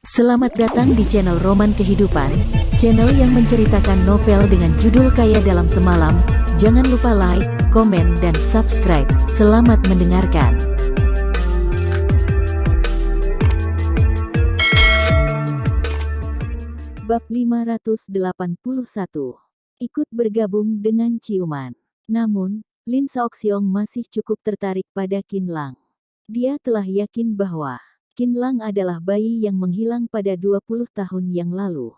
Selamat datang di channel Roman Kehidupan, channel yang menceritakan novel dengan judul Kaya Dalam Semalam. Jangan lupa like, komen, dan subscribe. Selamat mendengarkan. Bab 581. Ikut bergabung dengan ciuman. Namun, Lin Shaoxiong masih cukup tertarik pada Qin Lang. Dia telah yakin bahwa Qin Lang adalah bayi yang menghilang pada 20 tahun yang lalu.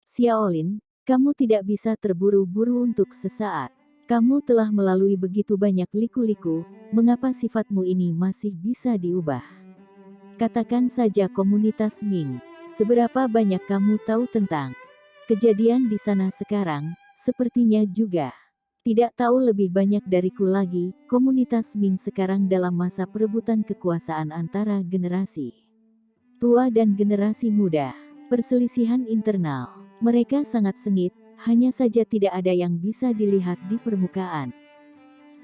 Xiaolin, kamu tidak bisa terburu-buru untuk sesaat. Kamu telah melalui begitu banyak liku-liku, mengapa sifatmu ini masih bisa diubah? Katakan saja komunitas Ming, seberapa banyak kamu tahu tentang kejadian di sana sekarang? Sepertinya juga tidak tahu lebih banyak dariku lagi. Komunitas Ming sekarang dalam masa perebutan kekuasaan antara generasi tua dan generasi muda. Perselisihan internal mereka sangat sengit, hanya saja tidak ada yang bisa dilihat di permukaan.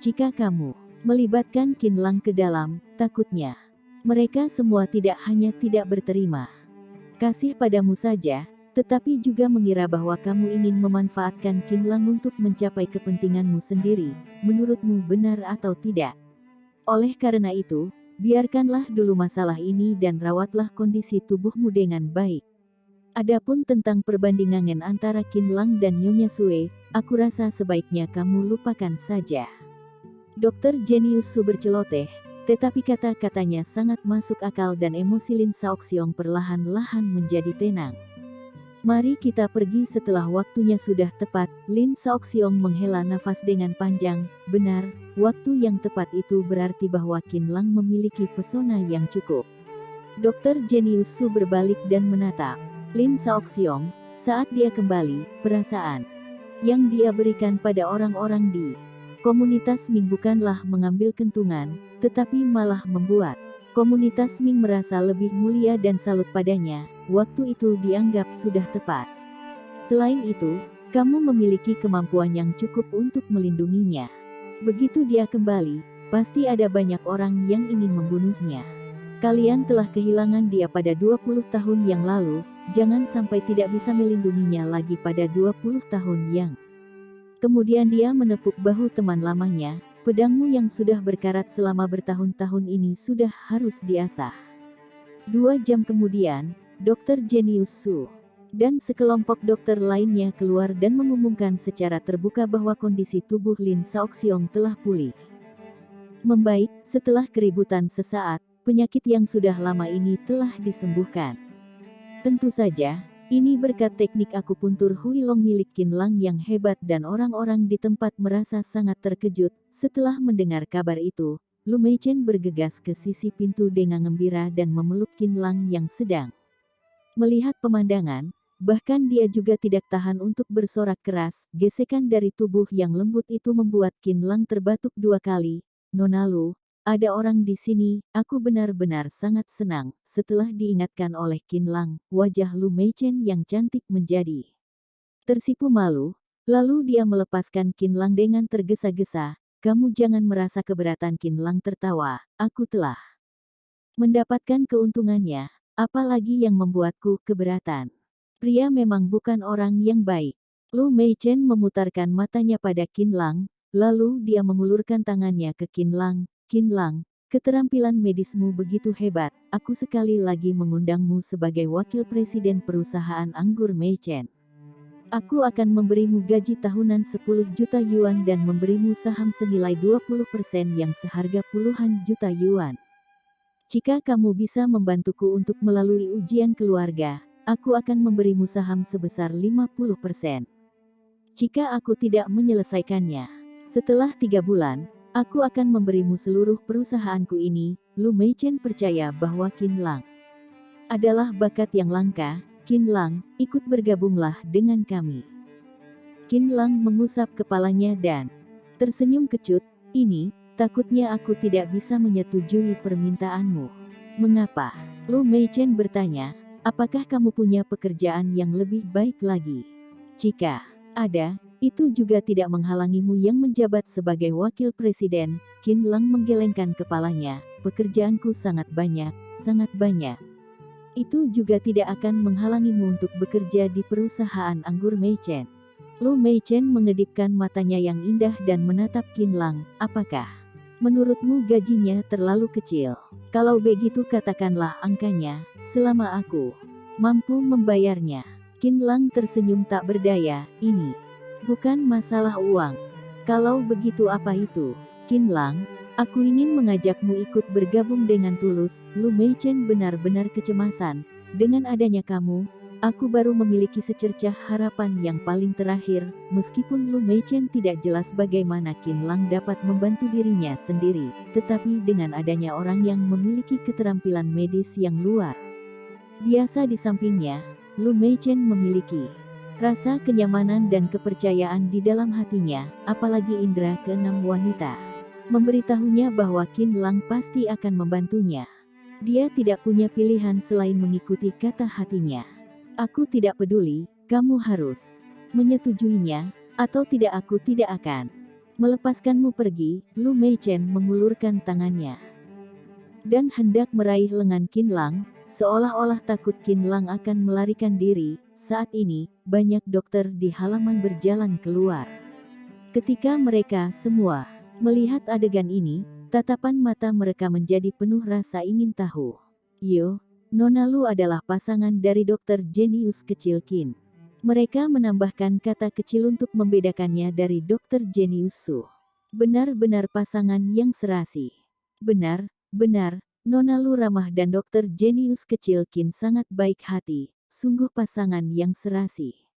Jika kamu melibatkan Qin Lang ke dalam, takutnya mereka semua tidak hanya tidak berterima kasih padamu saja, tetapi juga mengira bahwa kamu ingin memanfaatkan Qin Lang untuk mencapai kepentinganmu sendiri. Menurutmu benar atau tidak? Oleh karena itu, biarkanlah dulu masalah ini dan rawatlah kondisi tubuhmu dengan baik. Adapun tentang perbandingan antara Qin Lang dan Nyonya Sue, aku rasa sebaiknya kamu lupakan saja. Dokter Jenius Su berceloteh, tetapi kata-katanya sangat masuk akal dan emosi Lin Shaoxiong perlahan-lahan menjadi tenang. Mari kita pergi setelah waktunya sudah tepat. Lin Shaoxiong menghela nafas dengan panjang. Benar, waktu yang tepat itu berarti bahwa Qin Lang memiliki pesona yang cukup. Dokter Jenius Su berbalik dan menatap Lin Shaoxiong. Saat dia kembali, perasaan yang dia berikan pada orang-orang di komunitas Ming bukanlah mengambil kentungan, tetapi malah membuat komunitas Ming merasa lebih mulia dan salut padanya. Waktu itu dianggap sudah tepat. Selain itu, kamu memiliki kemampuan yang cukup untuk melindunginya. Begitu dia kembali, pasti ada banyak orang yang ingin membunuhnya. Kalian telah kehilangan dia pada 20 tahun yang lalu, jangan sampai tidak bisa melindunginya lagi pada 20 tahun yang kemudian. Dia menepuk bahu teman lamanya. Pedangmu yang sudah berkarat selama bertahun-tahun ini sudah harus diasah. 2 jam kemudian, Dokter Jenius Su dan sekelompok dokter lainnya keluar dan mengumumkan secara terbuka bahwa kondisi tubuh Lin Shaoxiong telah pulih membaik. Setelah keributan sesaat, penyakit yang sudah lama ini telah disembuhkan. Tentu saja, ini berkat teknik akupuntur Huilong milik Qin Lang yang hebat dan orang-orang di tempat merasa sangat terkejut. Setelah mendengar kabar itu, Lu Meichen bergegas ke sisi pintu dengan gembira dan memeluk Qin Lang yang sedang melihat pemandangan. Bahkan dia juga tidak tahan untuk bersorak keras. Gesekan dari tubuh yang lembut itu membuat Qin Lang terbatuk 2 kali. Nona Lu, ada orang di sini, aku benar-benar sangat senang. Setelah diingatkan oleh Qin Lang, wajah Lu Meichen yang cantik menjadi tersipu malu. Lalu dia melepaskan Qin Lang dengan tergesa-gesa. Kamu jangan merasa keberatan. Qin Lang tertawa, aku telah mendapatkan keuntungannya. Apalagi yang membuatku keberatan? Pria memang bukan orang yang baik. Lu Meichen memutarkan matanya pada Qin Lang, lalu dia mengulurkan tangannya ke Qin Lang. Qin Lang, keterampilan medismu begitu hebat. Aku sekali lagi mengundangmu sebagai wakil presiden perusahaan anggur Meichen. Aku akan memberimu gaji tahunan 10 juta yuan dan memberimu saham senilai 20% yang seharga puluhan juta yuan. Jika kamu bisa membantuku untuk melalui ujian keluarga, aku akan memberimu saham sebesar 50%. Jika aku tidak menyelesaikannya setelah 3 bulan, aku akan memberimu seluruh perusahaanku ini. Lu Meichen percaya bahwa Qin Lang adalah bakat yang langka. Qin Lang, ikut bergabunglah dengan kami. Qin Lang mengusap kepalanya dan tersenyum kecut. Ini, takutnya aku tidak bisa menyetujui permintaanmu. Mengapa? Lu Meichen bertanya, apakah kamu punya pekerjaan yang lebih baik lagi? Jika ada, itu juga tidak menghalangimu yang menjabat sebagai wakil presiden. Qin Lang menggelengkan kepalanya, pekerjaanku sangat banyak, sangat banyak. Itu juga tidak akan menghalangimu untuk bekerja di perusahaan anggur Meichen. Lu Meichen mengedipkan matanya yang indah dan menatap Qin Lang. Apakah menurutmu gajinya terlalu kecil? Kalau begitu katakanlah angkanya, selama aku mampu membayarnya. Qin Lang tersenyum tak berdaya. Ini bukan masalah uang. Kalau begitu apa itu? Qin Lang, aku ingin mengajakmu ikut bergabung dengan Tulus. Lu Meichen benar-benar kecemasan. Dengan adanya kamu, aku baru memiliki secercah harapan yang paling terakhir. Meskipun Lu Meichen tidak jelas bagaimana Qin Lang dapat membantu dirinya sendiri, tetapi dengan adanya orang yang memiliki keterampilan medis yang luar biasa di sampingnya, Lu Meichen memiliki rasa kenyamanan dan kepercayaan di dalam hatinya, apalagi indera keenam wanita memberitahunya bahwa Qin Lang pasti akan membantunya. Dia tidak punya pilihan selain mengikuti kata hatinya. Aku tidak peduli, kamu harus menyetujuinya, atau tidak aku tidak akan melepaskanmu pergi. Lu Meichen mengulurkan tangannya dan hendak meraih lengan Qin Lang, seolah-olah takut Qin Lang akan melarikan diri. Saat ini, banyak dokter di halaman berjalan keluar. Ketika mereka semua melihat adegan ini, tatapan mata mereka menjadi penuh rasa ingin tahu. Yo, Nona Lu adalah pasangan dari dokter jenius kecil Qin. Mereka menambahkan kata kecil untuk membedakannya dari dokter jenius Su. Benar-benar pasangan yang serasi. Benar, Nona Lu ramah dan dokter jenius kecil Qin sangat baik hati. Sungguh pasangan yang serasi.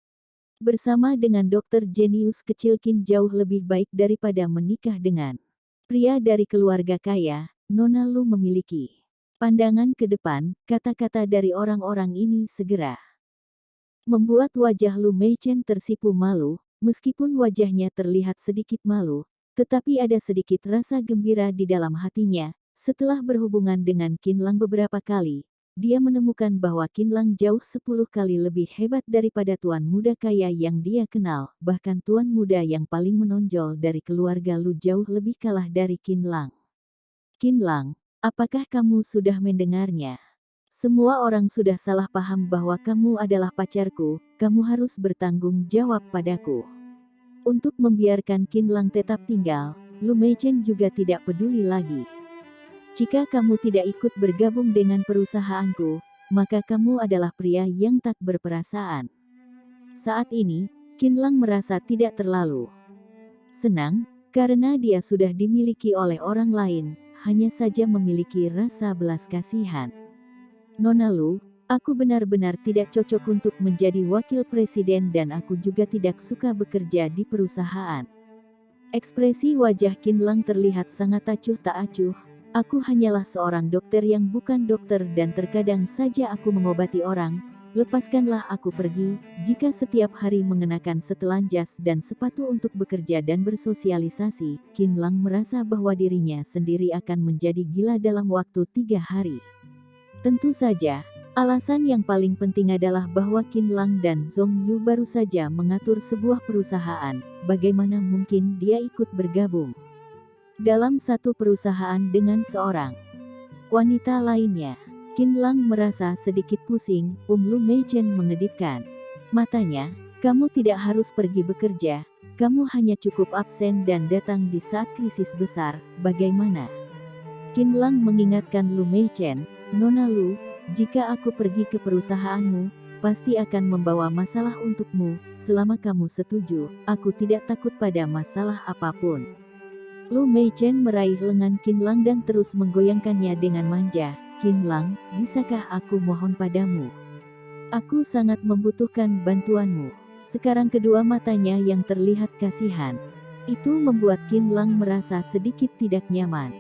Bersama dengan dokter jenius kecil Qin jauh lebih baik daripada menikah dengan pria dari keluarga kaya. Nona Lu memiliki pandangan ke depan. Kata-kata dari orang-orang ini segera membuat wajah Lu Meichen tersipu malu. Meskipun wajahnya terlihat sedikit malu, tetapi ada sedikit rasa gembira di dalam hatinya. Setelah berhubungan dengan Qin Lang beberapa kali, dia menemukan bahwa Qin Lang jauh 10 kali lebih hebat daripada tuan muda kaya yang dia kenal. Bahkan tuan muda yang paling menonjol dari keluarga Lu jauh lebih kalah dari Qin Lang. Qin Lang, apakah kamu sudah mendengarnya? Semua orang sudah salah paham bahwa kamu adalah pacarku. Kamu harus bertanggung jawab padaku. Untuk membiarkan Qin Lang tetap tinggal, Lu Meichen juga tidak peduli lagi. Jika kamu tidak ikut bergabung dengan perusahaanku, maka kamu adalah pria yang tak berperasaan. Saat ini, Qin Lang merasa tidak terlalu senang, karena dia sudah dimiliki oleh orang lain, hanya saja memiliki rasa belas kasihan. Nona Lu, aku benar-benar tidak cocok untuk menjadi wakil presiden dan aku juga tidak suka bekerja di perusahaan. Ekspresi wajah Qin Lang terlihat sangat acuh tak acuh. Aku hanyalah seorang dokter yang bukan dokter dan terkadang saja aku mengobati orang. Lepaskanlah aku pergi. Jika setiap hari mengenakan setelan jas dan sepatu untuk bekerja dan bersosialisasi, Qin Lang merasa bahwa dirinya sendiri akan menjadi gila dalam waktu 3 hari. Tentu saja, alasan yang paling penting adalah bahwa Qin Lang dan Zhong Yu baru saja mengatur sebuah perusahaan. Bagaimana mungkin dia ikut bergabung dalam satu perusahaan dengan seorang wanita lainnya? Qin Lang merasa sedikit pusing. Lu Meichen mengedipkan matanya. Kamu tidak harus pergi bekerja. Kamu hanya cukup absen dan datang di saat krisis besar. Bagaimana? Qin Lang mengingatkan Lu Meichen. Nona Lu, jika aku pergi ke perusahaanmu, pasti akan membawa masalah untukmu. Selama kamu setuju, aku tidak takut pada masalah apapun. Lu Meichen meraih lengan Qin Lang dan terus menggoyangkannya dengan manja. Qin Lang, bisakah aku mohon padamu? Aku sangat membutuhkan bantuanmu. Sekarang kedua matanya yang terlihat kasihan. Itu membuat Qin Lang merasa sedikit tidak nyaman.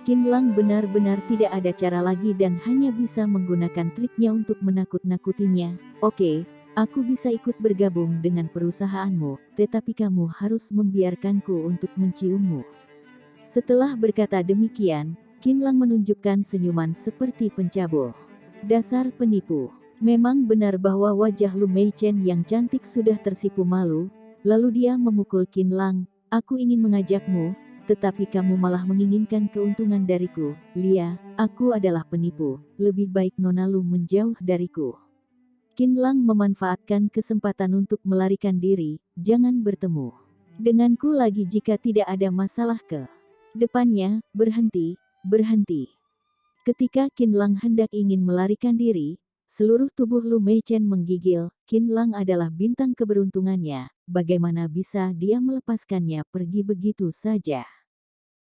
Qin Lang benar-benar tidak ada cara lagi dan hanya bisa menggunakan triknya untuk menakut-nakutinya. Oke, aku bisa ikut bergabung dengan perusahaanmu, tetapi kamu harus membiarkanku untuk menciummu. Setelah berkata demikian, Qin Lang menunjukkan senyuman seperti pencabul. Dasar penipu. Memang benar bahwa wajah Lu Meichen yang cantik sudah tersipu malu, lalu dia memukul Qin Lang. Aku ingin mengajakmu, tetapi kamu malah menginginkan keuntungan dariku. Lia, aku adalah penipu, lebih baik Nona Lu menjauh dariku. Qin Lang memanfaatkan kesempatan untuk melarikan diri, jangan bertemu denganku lagi jika tidak ada masalah ke depannya, berhenti, berhenti. Ketika Qin Lang hendak ingin melarikan diri, seluruh tubuh Lu Meichen menggigil. Qin Lang adalah bintang keberuntungannya, bagaimana bisa dia melepaskannya pergi begitu saja?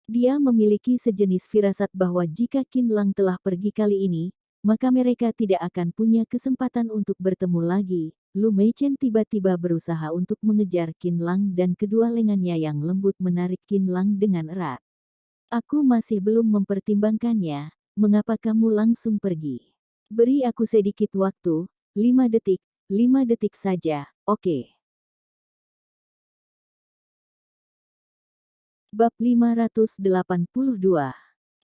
Dia memiliki sejenis firasat bahwa jika Qin Lang telah pergi kali ini, maka mereka tidak akan punya kesempatan untuk bertemu lagi. Lu Meichen tiba-tiba berusaha untuk mengejar Qin Lang dan kedua lengannya yang lembut menarik Qin Lang dengan erat. Aku masih belum mempertimbangkannya, mengapa kamu langsung pergi? Beri aku sedikit waktu, 5 detik saja, oke. Bab 582.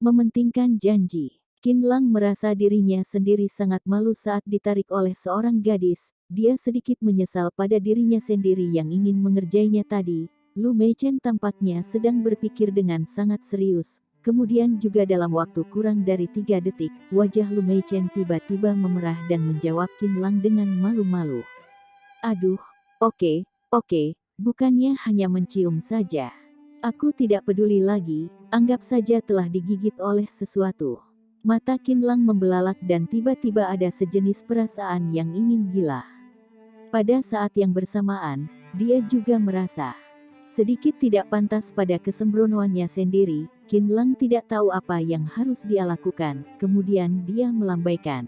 Mementingkan janji. Qin Lang merasa dirinya sendiri sangat malu saat ditarik oleh seorang gadis. Dia sedikit menyesal pada dirinya sendiri yang ingin mengerjainya tadi. Lu Meichen tampaknya sedang berpikir dengan sangat serius. Kemudian juga dalam waktu kurang dari 3 detik, wajah Lu Meichen tiba-tiba memerah dan menjawab Qin Lang dengan malu-malu. Aduh, oke, bukannya hanya mencium saja. Aku tidak peduli lagi, anggap saja telah digigit oleh sesuatu. Mata Qin Lang membelalak dan tiba-tiba ada sejenis perasaan yang ingin gila. Pada saat yang bersamaan, dia juga merasa sedikit tidak pantas pada kesembronoannya sendiri. Qin Lang tidak tahu apa yang harus dia lakukan, kemudian dia melambaikan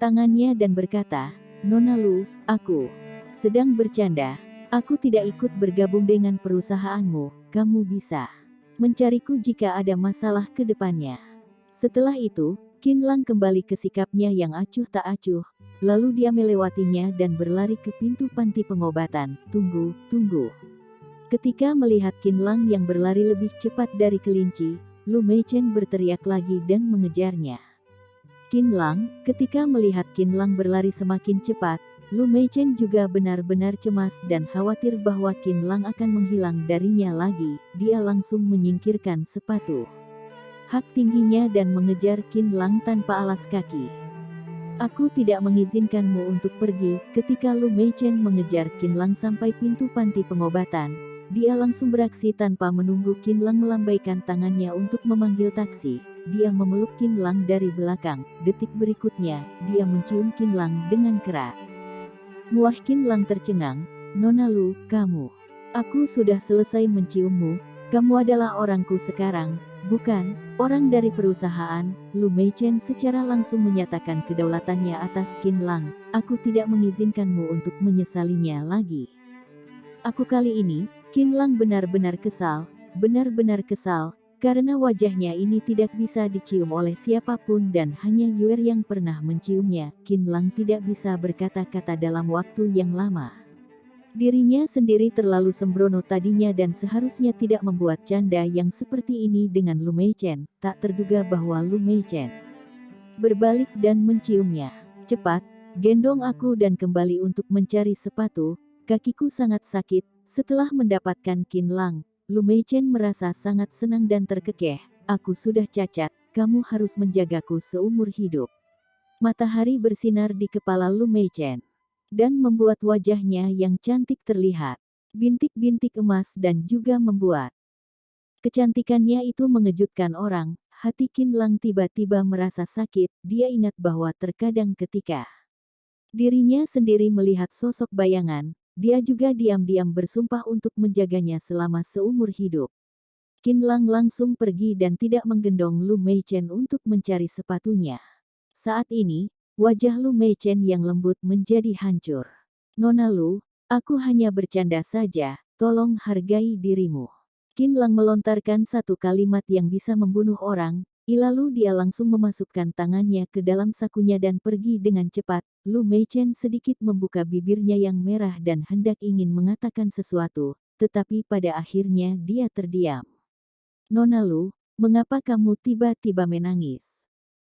tangannya dan berkata, Nona Lu, aku sedang bercanda. Aku tidak ikut bergabung dengan perusahaanmu, kamu bisa mencariku jika ada masalah ke depannya. Setelah itu, Qin Lang kembali ke sikapnya yang acuh tak acuh, lalu dia melewatinya dan berlari ke pintu panti pengobatan. Tunggu. Ketika melihat Qin Lang yang berlari lebih cepat dari kelinci, Lu Meichen berteriak lagi dan mengejarnya. Ketika melihat Qin Lang berlari semakin cepat, Lu Meichen juga benar-benar cemas dan khawatir bahwa Qin Lang akan menghilang darinya lagi. Dia langsung menyingkirkan sepatu hak tingginya dan mengejar Qin Lang tanpa alas kaki. Aku tidak mengizinkanmu untuk pergi. Ketika Lu Meichen mengejar Qin Lang sampai pintu panti pengobatan, dia langsung beraksi tanpa menunggu Qin Lang melambaikan tangannya untuk memanggil taksi. Dia memeluk Qin Lang dari belakang. Detik berikutnya, dia mencium Qin Lang dengan keras. Muah Qin Lang tercengang. Nona Lu, kamu. Aku sudah selesai menciummu. Kamu adalah orangku sekarang, bukan orang dari perusahaan. Lu Meichen secara langsung menyatakan kedaulatannya atas Qin Lang. Aku tidak mengizinkanmu untuk menyesalinya lagi. Aku kali ini, Qin Lang benar-benar kesal, karena wajahnya ini tidak bisa dicium oleh siapapun dan hanya Yuer yang pernah menciumnya. Qin Lang tidak bisa berkata-kata dalam waktu yang lama. Dirinya sendiri terlalu sembrono tadinya dan seharusnya tidak membuat canda yang seperti ini dengan Lu Meichen. Tak terduga bahwa Lu Meichen berbalik dan menciumnya. Cepat, gendong aku dan kembali untuk mencari sepatu, kakiku sangat sakit. Setelah mendapatkan Qin Lang, Lu Meichen merasa sangat senang dan terkekeh. Aku sudah cacat, kamu harus menjagaku seumur hidup. Matahari bersinar di kepala Lu Meichen dan membuat wajahnya yang cantik terlihat bintik-bintik emas dan juga membuat kecantikannya itu mengejutkan orang. Hati Qin Lang tiba-tiba merasa sakit. Dia ingat bahwa terkadang ketika dirinya sendiri melihat sosok bayangan, dia juga diam-diam bersumpah untuk menjaganya selama seumur hidup. Qin Lang langsung pergi dan tidak menggendong Lu Meichen untuk mencari sepatunya. Saat ini, wajah Lu Meichen yang lembut menjadi hancur. Nona Lu, aku hanya bercanda saja, tolong hargai dirimu. Qin Lang melontarkan satu kalimat yang bisa membunuh orang, lalu dia langsung memasukkan tangannya ke dalam sakunya dan pergi dengan cepat. Lu Meichen sedikit membuka bibirnya yang merah dan hendak ingin mengatakan sesuatu, tetapi pada akhirnya dia terdiam. Nona Lu, mengapa kamu tiba-tiba menangis?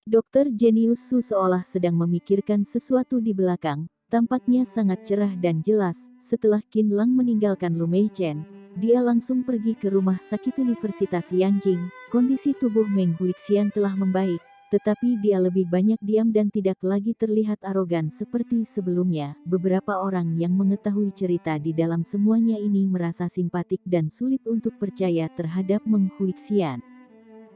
Dokter Jenius Su seolah sedang memikirkan sesuatu di belakang, tampaknya sangat cerah dan jelas. Setelah Qin Lang meninggalkan Lu Meichen, dia langsung pergi ke rumah sakit Universitas Yanjing. Kondisi tubuh Meng Huixian telah membaik, tetapi dia lebih banyak diam dan tidak lagi terlihat arogan seperti sebelumnya. Beberapa orang yang mengetahui cerita di dalam semuanya ini merasa simpatik dan sulit untuk percaya terhadap Meng Huixian.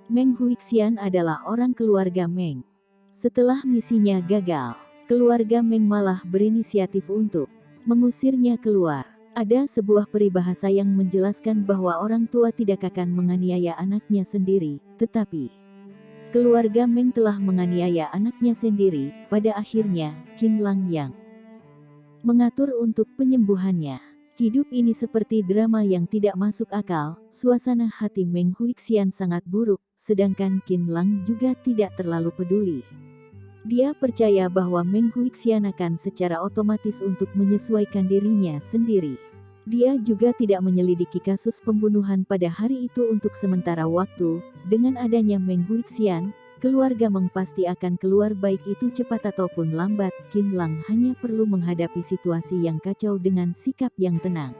Meng Huixian adalah orang keluarga Meng. Setelah misinya gagal, keluarga Meng malah berinisiatif untuk mengusirnya keluar. Ada sebuah peribahasa yang menjelaskan bahwa orang tua tidak akan menganiaya anaknya sendiri, tetapi keluarga Meng telah menganiaya anaknya sendiri. Pada akhirnya, Qinlang yang mengatur untuk penyembuhannya. Hidup ini seperti drama yang tidak masuk akal. Suasana hati Meng Huixian sangat buruk, sedangkan Qinlang juga tidak terlalu peduli. Dia percaya bahwa Meng Huixian akan secara otomatis untuk menyesuaikan dirinya sendiri. Dia juga tidak menyelidiki kasus pembunuhan pada hari itu untuk sementara waktu. Dengan adanya Meng Huixian, keluarga Meng pasti akan keluar baik itu cepat ataupun lambat. Qinlang hanya perlu menghadapi situasi yang kacau dengan sikap yang tenang.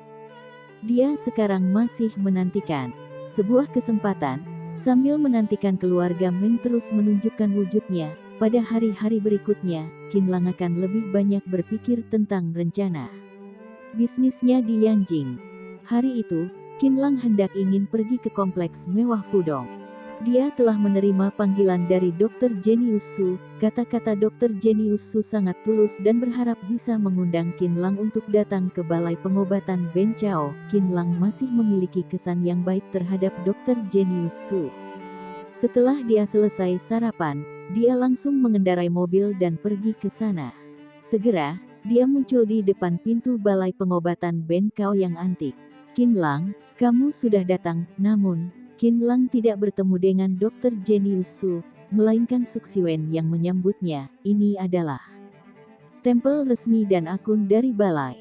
Dia sekarang masih menantikan sebuah kesempatan. Sambil menantikan keluarga Meng terus menunjukkan wujudnya, pada hari-hari berikutnya, Qinlang akan lebih banyak berpikir tentang rencana bisnisnya di Yanjing. Hari itu, Qinlang hendak ingin pergi ke kompleks mewah Fudong. Dia telah menerima panggilan dari Dr. Genius Su. Kata-kata Dr. Genius Su sangat tulus dan berharap bisa mengundang Qinlang untuk datang ke balai pengobatan Ben Chao. Qinlang masih memiliki kesan yang baik terhadap Dr. Genius Su. Setelah dia selesai sarapan, dia langsung mengendarai mobil dan pergi ke sana. Segera, dia muncul di depan pintu balai pengobatan Ben Chao yang antik. Qinlang, kamu sudah datang. Namun, Qinlang tidak bertemu dengan Dr. Genius Su, melainkan Suxiwen yang menyambutnya. Ini adalah stempel resmi dan akun dari balai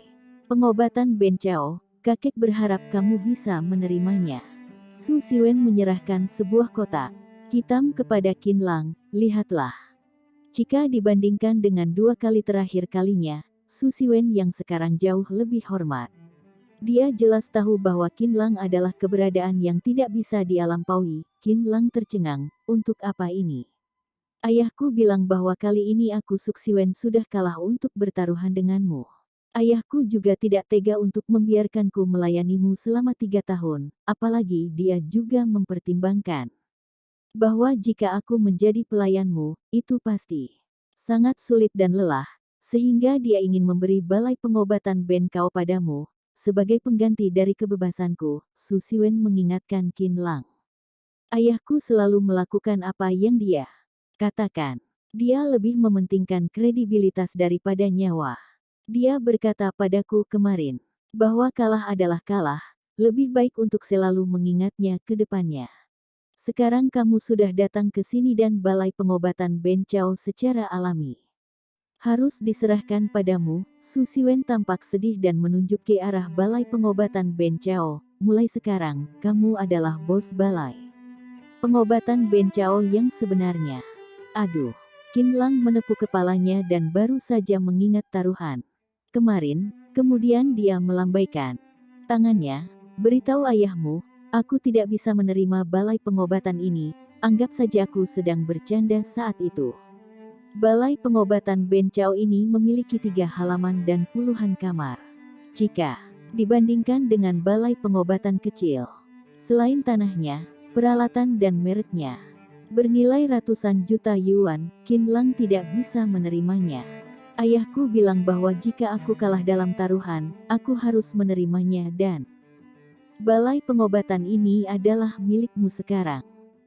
pengobatan Ben Chao. Kakek berharap kamu bisa menerimanya. Suxiwen menyerahkan sebuah kotak hitam kepada Qinlang. Lihatlah. Jika dibandingkan dengan 2 kali terakhir kalinya, Suxiwen yang sekarang jauh lebih hormat. Dia jelas tahu bahwa Qinlang adalah keberadaan yang tidak bisa dia lampaui. Qinlang tercengang, untuk apa ini? Ayahku bilang bahwa kali ini aku Suxiwen sudah kalah untuk bertaruhan denganmu. Ayahku juga tidak tega untuk membiarkanku melayanimu selama 3 tahun, apalagi dia juga mempertimbangkan bahwa jika aku menjadi pelayanmu, itu pasti sangat sulit dan lelah, sehingga dia ingin memberi balai pengobatan Ben Chao padamu. Sebagai pengganti dari kebebasanku, Suxiwen mengingatkan Qinlang. Ayahku selalu melakukan apa yang dia katakan. Dia lebih mementingkan kredibilitas daripada nyawa. Dia berkata padaku kemarin, bahwa kalah adalah kalah, lebih baik untuk selalu mengingatnya ke depannya. Sekarang kamu sudah datang ke sini dan balai pengobatan Ben Chao secara alami harus diserahkan padamu. Suxiwen tampak sedih dan menunjuk ke arah balai pengobatan Ben Chao. Mulai sekarang, kamu adalah bos balai pengobatan Ben Chao yang sebenarnya. Aduh. Qinlang menepuk kepalanya dan baru saja mengingat taruhan kemarin, kemudian dia melambaikan tangannya. Beritahu ayahmu, aku tidak bisa menerima balai pengobatan ini. Anggap saja aku sedang bercanda saat itu. Balai pengobatan Ben Chao ini memiliki 3 halaman dan puluhan kamar. Jika dibandingkan dengan balai pengobatan kecil, selain tanahnya, peralatan dan mereknya bernilai ratusan juta yuan, Qinlang tidak bisa menerimanya. Ayahku bilang bahwa jika aku kalah dalam taruhan, aku harus menerimanya dan balai pengobatan ini adalah milikmu sekarang.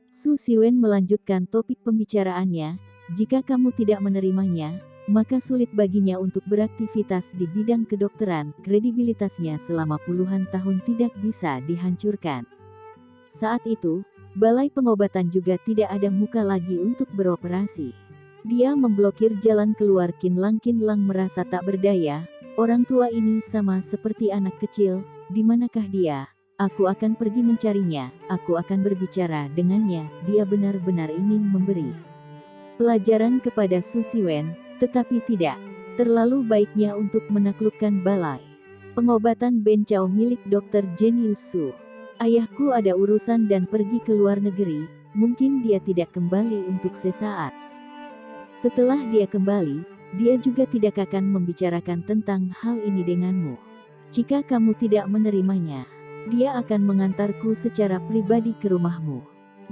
Suxiwen melanjutkan topik pembicaraannya. Jika kamu tidak menerimanya, maka sulit baginya untuk beraktivitas di bidang kedokteran. Kredibilitasnya selama puluhan tahun tidak bisa dihancurkan. Saat itu, balai pengobatan juga tidak ada muka lagi untuk beroperasi. Dia memblokir jalan keluar Qinlang. Qinlang merasa tak berdaya. Orang tua ini sama seperti anak kecil. Di manakah dia? Aku akan pergi mencarinya. Aku akan berbicara dengannya. Dia benar-benar ingin memberi pelajaran kepada Suxiwen, tetapi tidak terlalu baiknya untuk menaklukkan balai Pengobatan Bencao milik Dr. Genius Su. Ayahku ada urusan dan pergi ke luar negeri, mungkin dia tidak kembali untuk sesaat. Setelah dia kembali, dia juga tidak akan membicarakan tentang hal ini denganmu. Jika kamu tidak menerimanya, dia akan mengantarku secara pribadi ke rumahmu.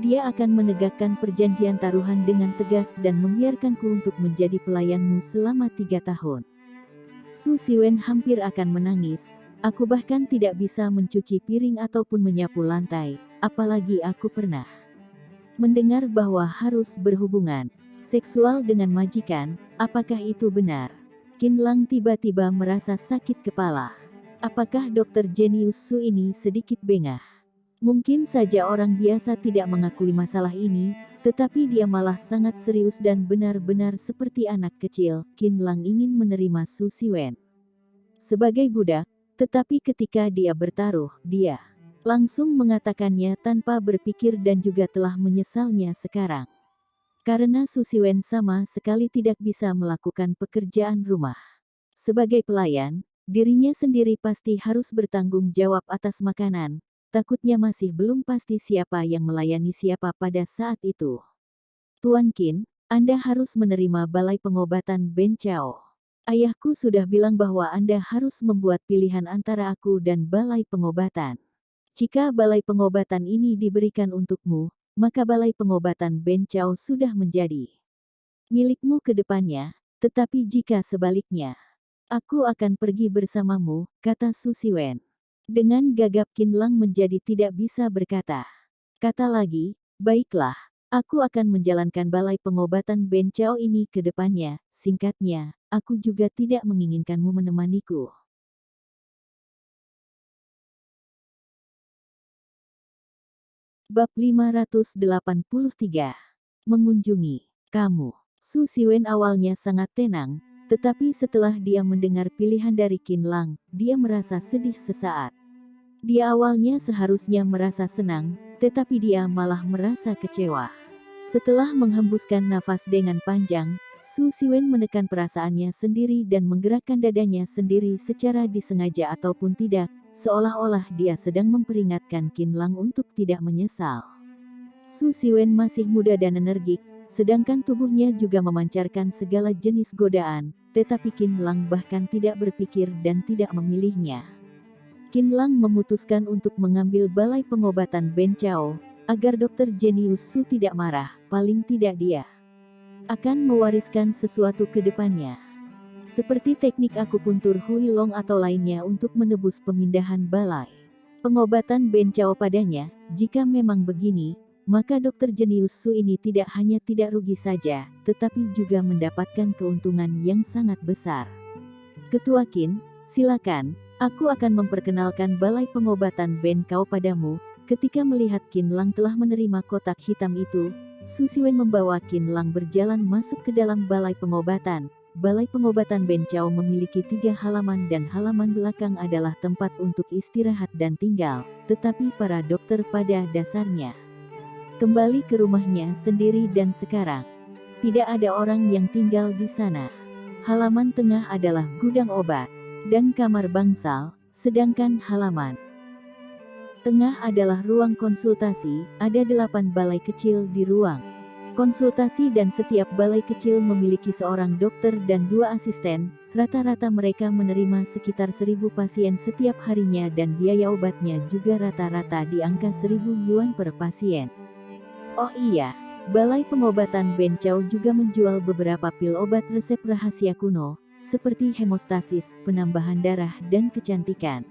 Dia akan menegakkan perjanjian taruhan dengan tegas dan membiarkanku untuk menjadi pelayanmu selama 3 tahun. Su Siwen hampir akan menangis. Aku bahkan tidak bisa mencuci piring ataupun menyapu lantai, apalagi aku pernah mendengar bahwa harus berhubungan seksual dengan majikan. Apakah itu benar? Qin Lang tiba-tiba merasa sakit kepala. Apakah Dr. Genius Su ini sedikit bengah? Mungkin saja orang biasa tidak mengakui masalah ini, tetapi dia malah sangat serius dan benar-benar seperti anak kecil. Qin Lang ingin menerima Su Siwen sebagai budak, tetapi ketika dia bertaruh, dia langsung mengatakannya tanpa berpikir dan juga telah menyesalnya sekarang. Karena Su Siwen sama sekali tidak bisa melakukan pekerjaan rumah. Sebagai pelayan, dirinya sendiri pasti harus bertanggung jawab atas makanan. Takutnya masih belum pasti siapa yang melayani siapa pada saat itu. Tuan Qin, Anda harus menerima balai pengobatan Bencao. Ayahku sudah bilang bahwa Anda harus membuat pilihan antara aku dan balai pengobatan. Jika balai pengobatan ini diberikan untukmu, maka balai pengobatan Bencao sudah menjadi milikmu ke depannya, tetapi jika sebaliknya, aku akan pergi bersamamu, kata Su Siwen. Dengan gagap Qin Lang menjadi tidak bisa berkata. Kata lagi, baiklah, aku akan menjalankan balai pengobatan Bencao ini ke depannya. Singkatnya, aku juga tidak menginginkanmu menemaniku. Bab 583. Mengunjungi kamu. Su Siwen awalnya sangat tenang, tetapi setelah dia mendengar pilihan dari Qin Lang, dia merasa sedih sesaat. Dia awalnya seharusnya merasa senang, tetapi dia malah merasa kecewa. Setelah menghembuskan nafas dengan panjang, Su Siwen menekan perasaannya sendiri dan menggerakkan dadanya sendiri secara disengaja ataupun tidak, seolah-olah dia sedang memperingatkan Qin Lang untuk tidak menyesal. Su Siwen masih muda dan energik, sedangkan tubuhnya juga memancarkan segala jenis godaan, tetapi Qin Lang bahkan tidak berpikir dan tidak memilihnya. Qin Lang memutuskan untuk mengambil balai pengobatan Bencao, agar Dr. Genius Su tidak marah, paling tidak dia akan mewariskan sesuatu ke depannya. Seperti teknik akupuntur Hui Long atau lainnya untuk menebus pemindahan balai pengobatan Bencao padanya. Jika memang begini, maka Dr. Genius Su ini tidak hanya tidak rugi saja, tetapi juga mendapatkan keuntungan yang sangat besar. Ketua Qin, silakan, aku akan memperkenalkan balai pengobatan Bencao padamu. Ketika melihat Qin Lang telah menerima kotak hitam itu, Su Siwen membawa Qin Lang berjalan masuk ke dalam balai pengobatan. Balai pengobatan Bencao memiliki 3 halaman dan halaman belakang adalah tempat untuk istirahat dan tinggal, tetapi para dokter pada dasarnya kembali ke rumahnya sendiri dan sekarang tidak ada orang yang tinggal di sana. Halaman tengah adalah gudang obat dan kamar bangsal, sedangkan halaman tengah adalah ruang konsultasi. Ada 8 balai kecil di ruang konsultasi dan setiap balai kecil memiliki seorang dokter dan 2 asisten. Rata-rata mereka menerima sekitar 1000 pasien setiap harinya dan biaya obatnya juga rata-rata di angka 1000 yuan per pasien. Oh iya, balai pengobatan Bencao juga menjual beberapa pil obat resep rahasia kuno, seperti hemostasis, penambahan darah, dan kecantikan.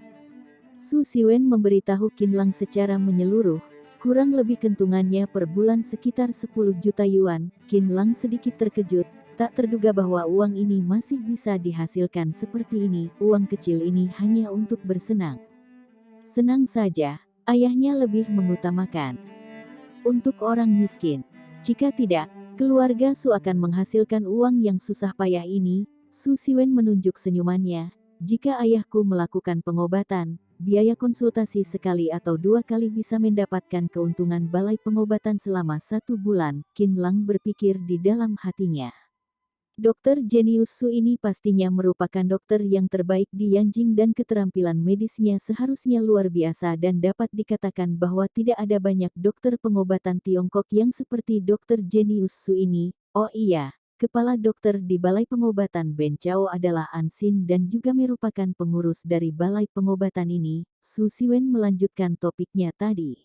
Su Siwen memberitahu Qin Lang secara menyeluruh, kurang lebih kentungannya per bulan sekitar 10 juta yuan. Qin Lang sedikit terkejut, tak terduga bahwa uang ini masih bisa dihasilkan seperti ini. Uang kecil ini hanya untuk bersenang senang saja, ayahnya lebih mengutamakan untuk orang miskin. Jika tidak, keluarga Su akan menghasilkan uang yang susah payah ini. Su Siwen menunjuk senyumannya. Jika ayahku melakukan pengobatan, biaya konsultasi sekali atau 2 kali bisa mendapatkan keuntungan balai pengobatan selama 1 bulan. Qin Lang berpikir di dalam hatinya. Dokter jenius Su ini pastinya merupakan dokter yang terbaik di Yanjing dan keterampilan medisnya seharusnya luar biasa dan dapat dikatakan bahwa tidak ada banyak dokter pengobatan Tiongkok yang seperti dokter jenius Su ini. Oh iya, kepala dokter di Balai Pengobatan Ben Chao adalah An Xin dan juga merupakan pengurus dari Balai Pengobatan ini. Su Siwen melanjutkan topiknya tadi.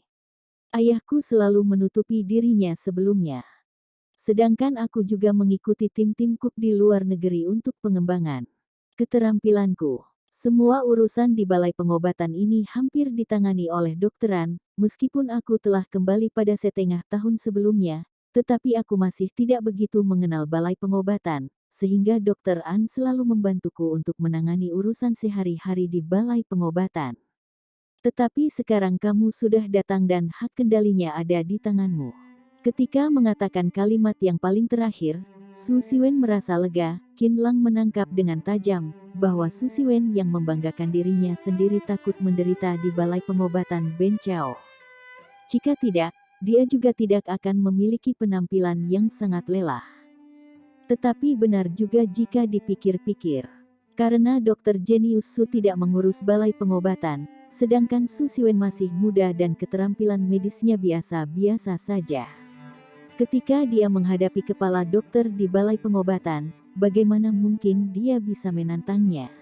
Ayahku selalu menutupi dirinya sebelumnya. Sedangkan aku juga mengikuti tim-tim Cook di luar negeri untuk pengembangan keterampilanku. Semua urusan di Balai Pengobatan ini hampir ditangani oleh dokteran, meskipun aku telah kembali pada setengah tahun sebelumnya, tetapi aku masih tidak begitu mengenal Balai Pengobatan, sehingga Dokter An selalu membantuku untuk menangani urusan sehari-hari di Balai Pengobatan. Tetapi sekarang kamu sudah datang dan hak kendalinya ada di tanganmu. Ketika mengatakan kalimat yang paling terakhir, Su Siwen merasa lega. Qin Lang menangkap dengan tajam bahwa Su Siwen yang membanggakan dirinya sendiri takut menderita di Balai Pengobatan Ben Chao. Jika tidak, dia juga tidak akan memiliki penampilan yang sangat lelah. Tetapi benar juga jika dipikir-pikir. Karena Dokter Jenius Su tidak mengurus Balai Pengobatan, sedangkan Su Siwen masih muda dan keterampilan medisnya biasa-biasa saja. Ketika dia menghadapi kepala dokter di Balai Pengobatan, bagaimana mungkin dia bisa menantangnya?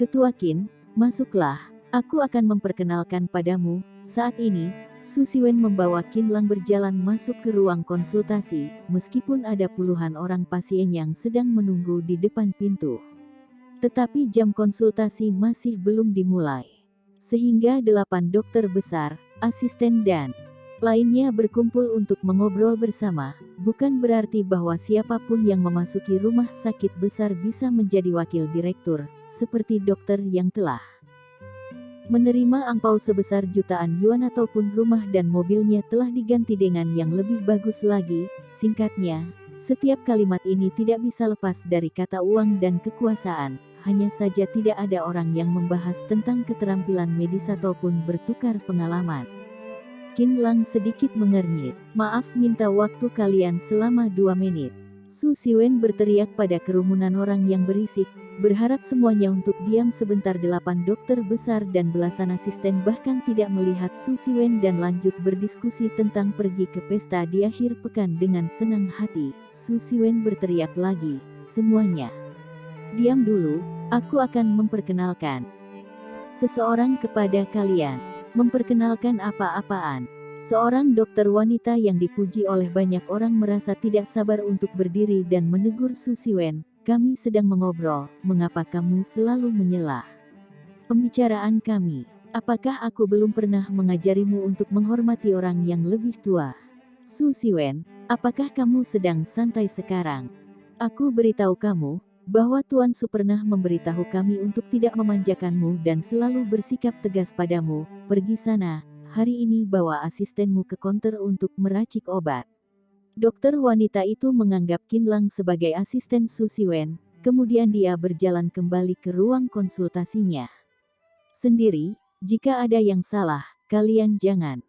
Ketua Qin, masuklah, aku akan memperkenalkan padamu. Saat ini, Su Siwen membawa Qin Lang berjalan masuk ke ruang konsultasi, meskipun ada puluhan orang pasien yang sedang menunggu di depan pintu. Tetapi jam konsultasi masih belum dimulai. Sehingga 8 dokter besar, asisten dan lainnya berkumpul untuk mengobrol bersama, bukan berarti bahwa siapapun yang memasuki rumah sakit besar bisa menjadi wakil direktur, seperti dokter yang telah menerima angpau sebesar jutaan yuan ataupun rumah dan mobilnya telah diganti dengan yang lebih bagus lagi. Singkatnya, setiap kalimat ini tidak bisa lepas dari kata uang dan kekuasaan, hanya saja tidak ada orang yang membahas tentang keterampilan medis ataupun bertukar pengalaman. Qin Lang sedikit mengernyit. Maaf, minta waktu kalian selama 2 menit. Su Siwen berteriak pada kerumunan orang yang berisik, berharap semuanya untuk diam sebentar. 8 dokter besar dan belasan asisten bahkan tidak melihat Su Siwen dan lanjut berdiskusi tentang pergi ke pesta di akhir pekan dengan senang hati. Su Siwen berteriak lagi, semuanya diam dulu, aku akan memperkenalkan seseorang kepada kalian. Memperkenalkan apa-apaan? Seorang dokter wanita yang dipuji oleh banyak orang merasa tidak sabar untuk berdiri dan menegur Su Siwen. Kami sedang mengobrol, mengapa kamu selalu menyela pembicaraan kami? Apakah aku belum pernah mengajarimu untuk menghormati orang yang lebih tua? Su Siwen, apakah kamu sedang santai sekarang? Aku beritahu kamu, bahwa Tuan Su pernah memberitahu kami untuk tidak memanjakanmu dan selalu bersikap tegas padamu. Pergi sana, hari ini bawa asistenmu ke konter untuk meracik obat. Dokter wanita itu menganggap Qin Lang sebagai asisten Su Siwen, kemudian dia berjalan kembali ke ruang konsultasinya sendiri. Jika ada yang salah, kalian jangan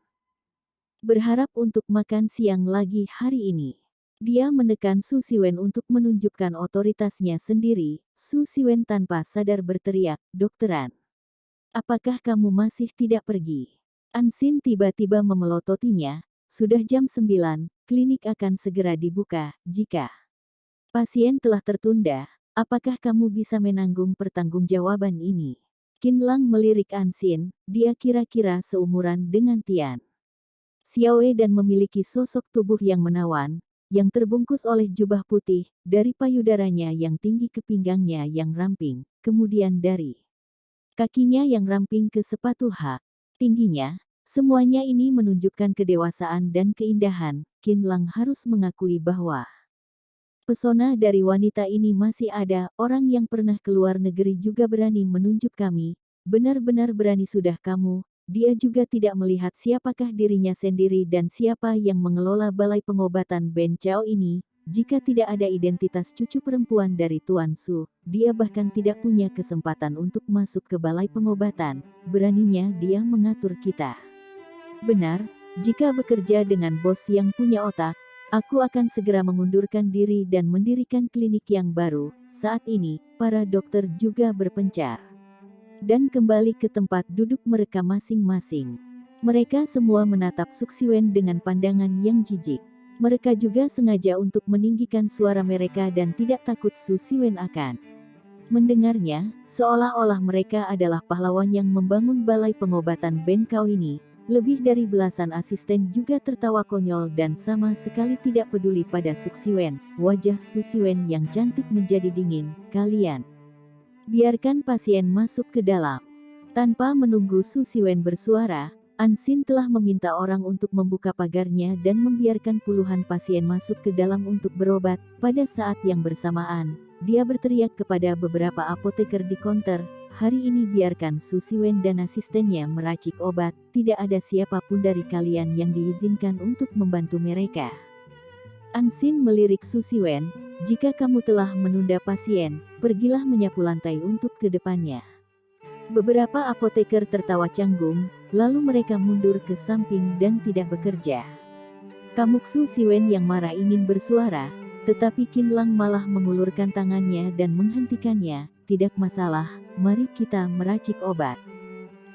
berharap untuk makan siang lagi hari ini. Dia menekan Su Siwen untuk menunjukkan otoritasnya sendiri. Su Siwen tanpa sadar berteriak, dokteran. Apakah kamu masih tidak pergi? An Xin tiba-tiba memelototinya, sudah jam 9, klinik akan segera dibuka. Jika pasien telah tertunda, apakah kamu bisa menanggung pertanggungjawaban ini? Qin Lang melirik An Xin, dia kira-kira seumuran dengan Tian Xiaowei dan memiliki sosok tubuh yang menawan, yang terbungkus oleh jubah putih, dari payudaranya yang tinggi ke pinggangnya yang ramping, kemudian dari kakinya yang ramping ke sepatu hak tingginya. Semuanya ini menunjukkan kedewasaan dan keindahan. Qin Lang harus mengakui bahwa pesona dari wanita ini masih ada. Orang yang pernah keluar negeri juga berani menunjuk kami, benar-benar berani sudah kamu. Dia juga tidak melihat siapakah dirinya sendiri dan siapa yang mengelola Balai Pengobatan Ben Chao ini. Jika tidak ada identitas cucu perempuan dari Tuan Su, dia bahkan tidak punya kesempatan untuk masuk ke Balai Pengobatan. Beraninya dia mengatur kita. Benar, jika bekerja dengan bos yang punya otak, Aku akan segera mengundurkan diri dan mendirikan klinik yang baru. Saat ini, para dokter juga berpencar dan kembali ke tempat duduk mereka masing-masing. Mereka semua menatap Suksiwen dengan pandangan yang jijik. Mereka juga sengaja untuk meninggikan suara mereka dan tidak takut Susiwen akan mendengarnya, seolah-olah mereka adalah pahlawan yang membangun balai pengobatan Benkau ini. Lebih dari belasan asisten juga tertawa konyol dan sama sekali tidak peduli pada Suksiwen. Wajah Susiwen yang cantik menjadi dingin. Kalian biarkan pasien masuk ke dalam. Tanpa menunggu Susiwen bersuara, Ansin telah meminta orang untuk membuka pagarnya dan membiarkan puluhan pasien masuk ke dalam untuk berobat. Pada saat yang bersamaan, dia berteriak kepada beberapa apoteker di konter, "Hari ini biarkan Susiwen dan asistennya meracik obat, tidak ada siapapun dari kalian yang diizinkan untuk membantu mereka." Ansin melirik Susiwen, "Jika kamu telah menunda pasien, pergilah menyapu lantai untuk ke depannya." Beberapa apoteker tertawa canggung, lalu mereka mundur ke samping dan tidak bekerja. Kamuk Susiwen yang marah ingin bersuara, tetapi Qinlang malah mengulurkan tangannya dan menghentikannya. "Tidak masalah, mari kita meracik obat."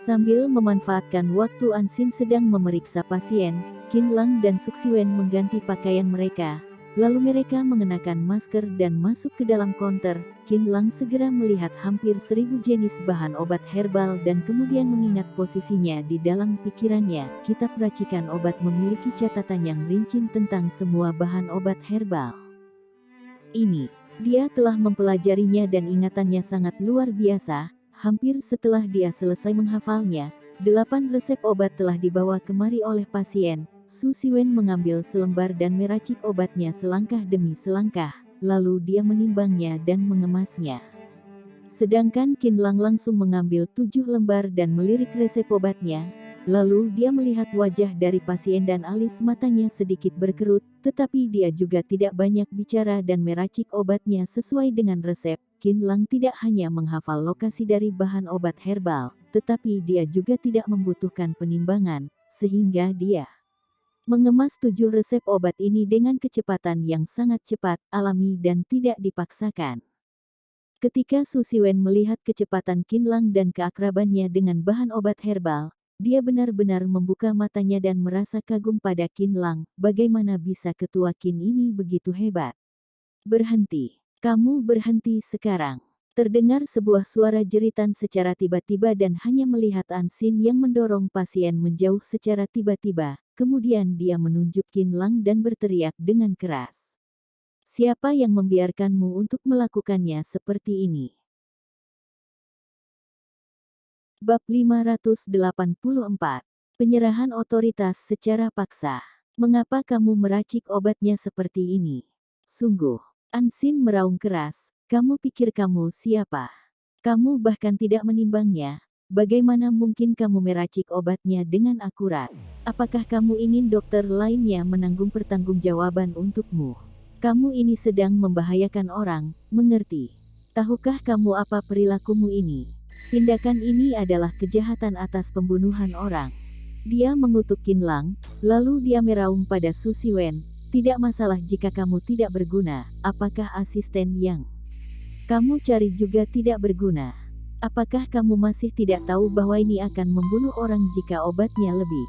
Sambil memanfaatkan waktu Ansin sedang memeriksa pasien, Qinlang dan Suksiwen mengganti pakaian mereka. Lalu mereka mengenakan masker dan masuk ke dalam konter. Qinlang segera melihat hampir 1000 jenis bahan obat herbal dan kemudian mengingat posisinya di dalam pikirannya. Kitab racikan obat memiliki catatan yang rinci tentang semua bahan obat herbal ini. Dia telah mempelajarinya dan ingatannya sangat luar biasa. Hampir setelah dia selesai menghafalnya, 8 resep obat telah dibawa kemari oleh pasien. Susiwen mengambil selembar dan meracik obatnya selangkah demi selangkah, lalu dia menimbangnya dan mengemasnya. Sedangkan Qinlang langsung mengambil 7 lembar dan melirik resep obatnya. Lalu dia melihat wajah dari pasien dan alis matanya sedikit berkerut, tetapi dia juga tidak banyak bicara dan meracik obatnya sesuai dengan resep. Qinlang tidak hanya menghafal lokasi dari bahan obat herbal, tetapi dia juga tidak membutuhkan penimbangan, sehingga dia mengemas 7 resep obat ini dengan kecepatan yang sangat cepat, alami dan tidak dipaksakan. Ketika Susiwen melihat kecepatan Qinlang dan keakrabannya dengan bahan obat herbal, dia benar-benar membuka matanya dan merasa kagum pada Qinlang. Bagaimana bisa ketua Qin ini begitu hebat? "Berhenti. Kamu berhenti sekarang." Terdengar sebuah suara jeritan secara tiba-tiba dan hanya melihat Ansin yang mendorong pasien menjauh secara tiba-tiba. Kemudian dia menunjuk Qinlang dan berteriak dengan keras, "Siapa yang membiarkanmu untuk melakukannya seperti ini?" Bab 584. Penyerahan otoritas secara paksa. "Mengapa kamu meracik obatnya seperti ini? Sungguh." Ansin meraung keras, "Kamu pikir kamu siapa? Kamu bahkan tidak menimbangnya. Bagaimana mungkin kamu meracik obatnya dengan akurat? Apakah kamu ingin dokter lainnya menanggung pertanggungjawaban untukmu? Kamu ini sedang membahayakan orang, mengerti? Tahukah kamu apa perilakumu ini? Tindakan ini adalah kejahatan atas pembunuhan orang." Dia mengutuk Qinlang, lalu dia meraung pada Susiwen, "Tidak masalah jika kamu tidak berguna. Apakah asisten yang kamu cari juga tidak berguna? Apakah kamu masih tidak tahu bahwa ini akan membunuh orang jika obatnya lebih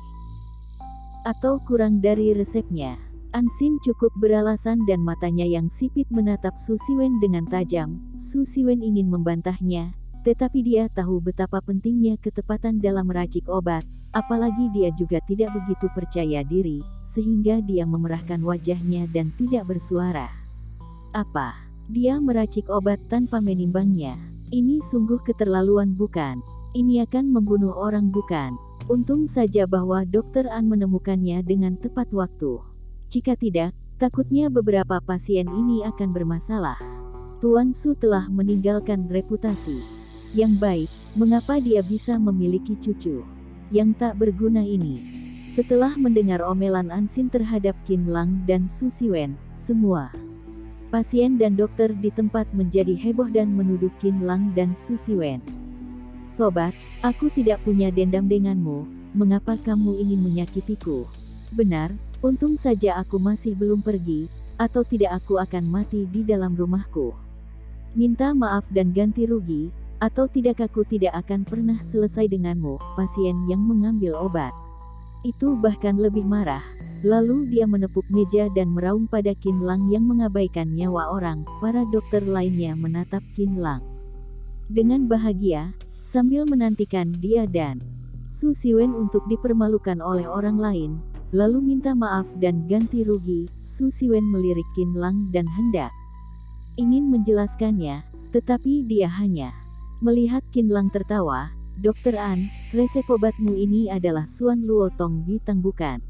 atau kurang dari resepnya?" Ansin cukup beralasan dan matanya yang sipit menatap Susiwen dengan tajam. Susiwen ingin membantahnya, tetapi dia tahu betapa pentingnya ketepatan dalam meracik obat, apalagi dia juga tidak begitu percaya diri, sehingga dia memerahkan wajahnya dan tidak bersuara. "Apa? Dia meracik obat tanpa menimbangnya? Ini sungguh keterlaluan bukan? Ini akan membunuh orang bukan? Untung saja bahwa Dr. An menemukannya dengan tepat waktu. Jika tidak, takutnya beberapa pasien ini akan bermasalah." Tuan Su telah meninggalkan reputasi yang baik. Mengapa dia bisa memiliki cucu yang tak berguna ini? Setelah mendengar omelan Ansin terhadap Qinlang dan Susiwen, semua pasien dan dokter di tempat menjadi heboh dan menuduh Qinlang dan Susiwen. "Sobat, aku tidak punya dendam denganmu. Mengapa kamu ingin menyakitiku? Benar, Untung saja aku masih belum pergi, atau tidak aku akan mati di dalam rumahku. Minta maaf dan ganti rugi, atau tidak aku tidak akan pernah selesai denganmu, pasien yang mengambil obat. Itu bahkan lebih marah. Lalu dia menepuk meja dan meraung pada Qin Lang yang mengabaikan nyawa orang. Para dokter lainnya menatap Qin Lang dengan bahagia, sambil menantikan dia dan Su Siwen untuk dipermalukan oleh orang lain, lalu minta maaf dan ganti rugi. Su Siwen melirik Qin Lang dan hendak ingin menjelaskannya, tetapi dia hanya melihat Qin Lang tertawa. Dokter An, resep obatmu ini adalah Suan Luo Tong Bitang bukan?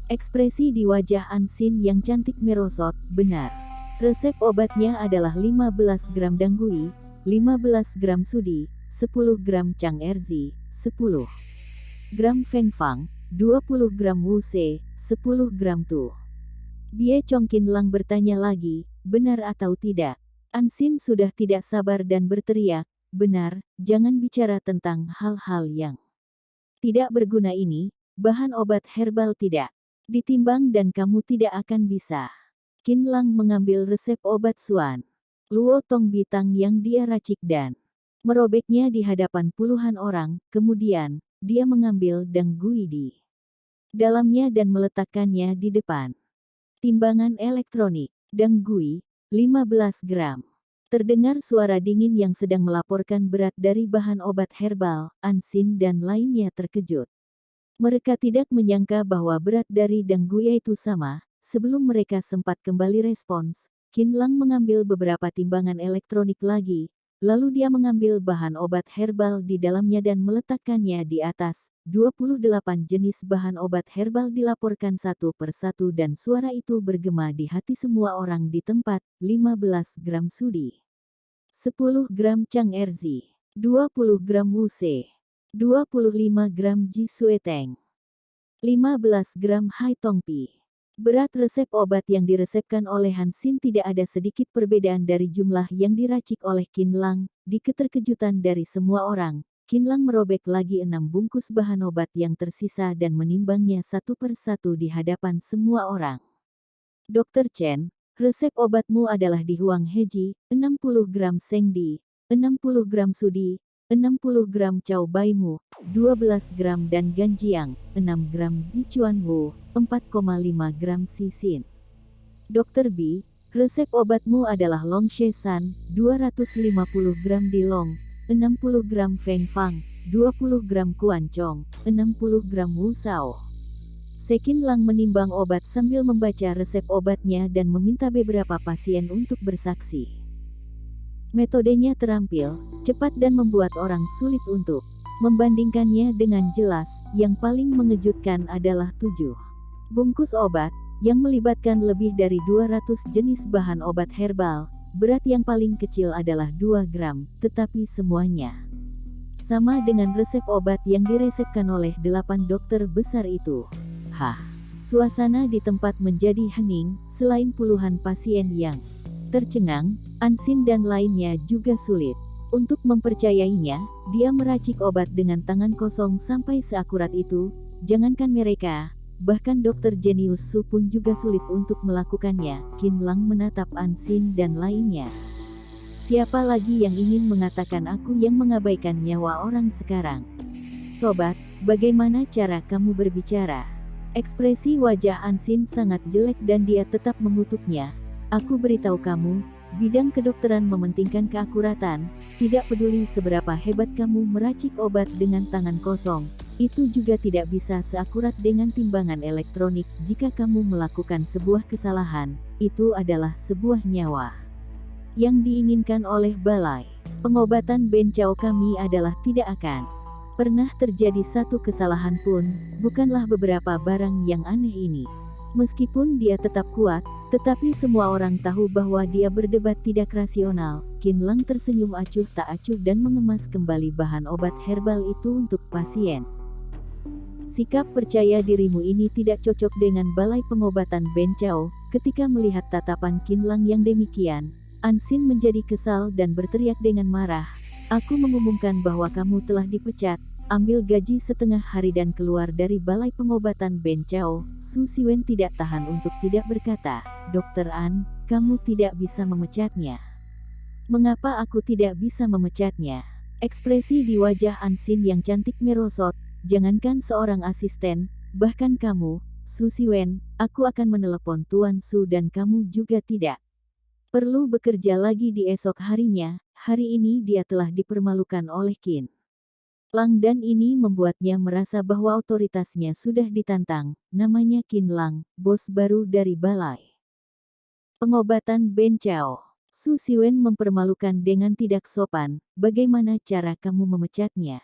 Ekspresi di wajah An Xin yang cantik merosot. Benar. Resep obatnya adalah 15 gram Danggui, 15 gram Sudi, 10 gram Chang Erzi, 10 gram Feng Fang, 20 gram Wu Se, 10 gram Tu. Bie Chong. Qin Lang bertanya lagi, benar atau tidak? An Xin sudah tidak sabar dan berteriak, benar, jangan bicara tentang hal-hal yang tidak berguna ini, bahan obat herbal tidak ditimbang dan kamu tidak akan bisa. Qin Lang mengambil resep obat Suan Luo Tong Bitang yang dia racik dan merobeknya di hadapan puluhan orang, kemudian, dia mengambil Danggui di dalamnya dan meletakkannya di depan timbangan elektronik. Danggui, 15 gram. Terdengar suara dingin yang sedang melaporkan berat dari bahan obat herbal. An Xin dan lainnya terkejut. Mereka tidak menyangka bahwa berat dari Danggui itu sama. Sebelum mereka sempat kembali respons, Qin Lang mengambil beberapa timbangan elektronik lagi, lalu dia mengambil bahan obat herbal di dalamnya dan meletakkannya di atas. 28 jenis bahan obat herbal dilaporkan satu persatu dan suara itu bergema di hati semua orang di tempat. 15 gram Sudi, 10 gram Chang Erzi, 20 gram Wu Se, 25 gram Ji Sue Teng, 15 gram Hai Tong Pi. Berat resep obat yang diresepkan oleh Han Xin tidak ada sedikit perbedaan dari jumlah yang diracik oleh Qin Lang. Di keterkejutan dari semua orang, Qin Lang merobek lagi 6 bungkus bahan obat yang tersisa dan menimbangnya satu persatu di hadapan semua orang. Dokter Chen, resep obatmu adalah di Huang Heji, 60 gram Sengdi, 60 gram Sudi, 60 gram Chow Baimu, 12 gram dan Ganjiang, 6 gram Zichuan Wu, 4,5 gram Sisin. Dokter B, resep obatmu adalah Long She San, 250 gram Dilong, 60 gram Feng Fang, 20 gram Kuan Chong, 60 gram Wu Sao. Qin Lang menimbang obat sambil membaca resep obatnya dan meminta beberapa pasien untuk bersaksi. Metodenya terampil, cepat dan membuat orang sulit untuk membandingkannya dengan jelas. Yang paling mengejutkan adalah 7 bungkus obat, yang melibatkan lebih dari 200 jenis bahan obat herbal. Berat yang paling kecil adalah 2 gram, tetapi semuanya sama dengan resep obat yang diresepkan oleh 8 dokter besar itu. Suasana di tempat menjadi hening, selain puluhan pasien yang tercengang, An Xin dan lainnya juga sulit untuk mempercayainya. Dia meracik obat dengan tangan kosong sampai seakurat itu. Jangankan mereka, bahkan dokter jenius Su pun juga sulit untuk melakukannya. Qin Lang menatap An Xin dan lainnya. Siapa lagi yang ingin mengatakan aku yang mengabaikan nyawa orang sekarang? Sobat, bagaimana cara kamu berbicara? Ekspresi wajah An Xin sangat jelek dan dia tetap mengutuknya. Aku beritahu kamu, bidang kedokteran mementingkan keakuratan, tidak peduli seberapa hebat kamu meracik obat dengan tangan kosong, itu juga tidak bisa seakurat dengan timbangan elektronik. Jika kamu melakukan sebuah kesalahan, itu adalah sebuah nyawa yang diinginkan oleh balai pengobatan Bencao kami adalah tidak akan pernah terjadi satu kesalahan pun, bukanlah beberapa barang yang aneh ini. Meskipun dia tetap kuat, tetapi semua orang tahu bahwa dia berdebat tidak rasional. Qin Lang tersenyum acuh tak acuh dan mengemas kembali bahan obat herbal itu untuk pasien. Sikap percaya dirimu ini tidak cocok dengan balai pengobatan Bencao. Ketika melihat tatapan Qin Lang yang demikian, An Xin menjadi kesal dan berteriak dengan marah. Aku mengumumkan bahwa kamu telah dipecat. ambil gaji setengah hari dan keluar dari balai pengobatan Ben Chao. Su Siwen tidak tahan untuk tidak berkata, Dokter An, kamu tidak bisa memecatnya. Mengapa aku tidak bisa memecatnya? Ekspresi di wajah An Xin yang cantik merosot, jangankan seorang asisten, bahkan kamu, Su Siwen, aku akan menelepon Tuan Su dan kamu juga tidak perlu bekerja lagi di esok harinya. Hari ini dia telah dipermalukan oleh Qin Lang dan ini membuatnya merasa bahwa otoritasnya sudah ditantang. Namanya Qin Lang, bos baru dari balai pengobatan Ben Chao. Su Siwen mempermalukan dengan tidak sopan. Bagaimana cara kamu memecatnya?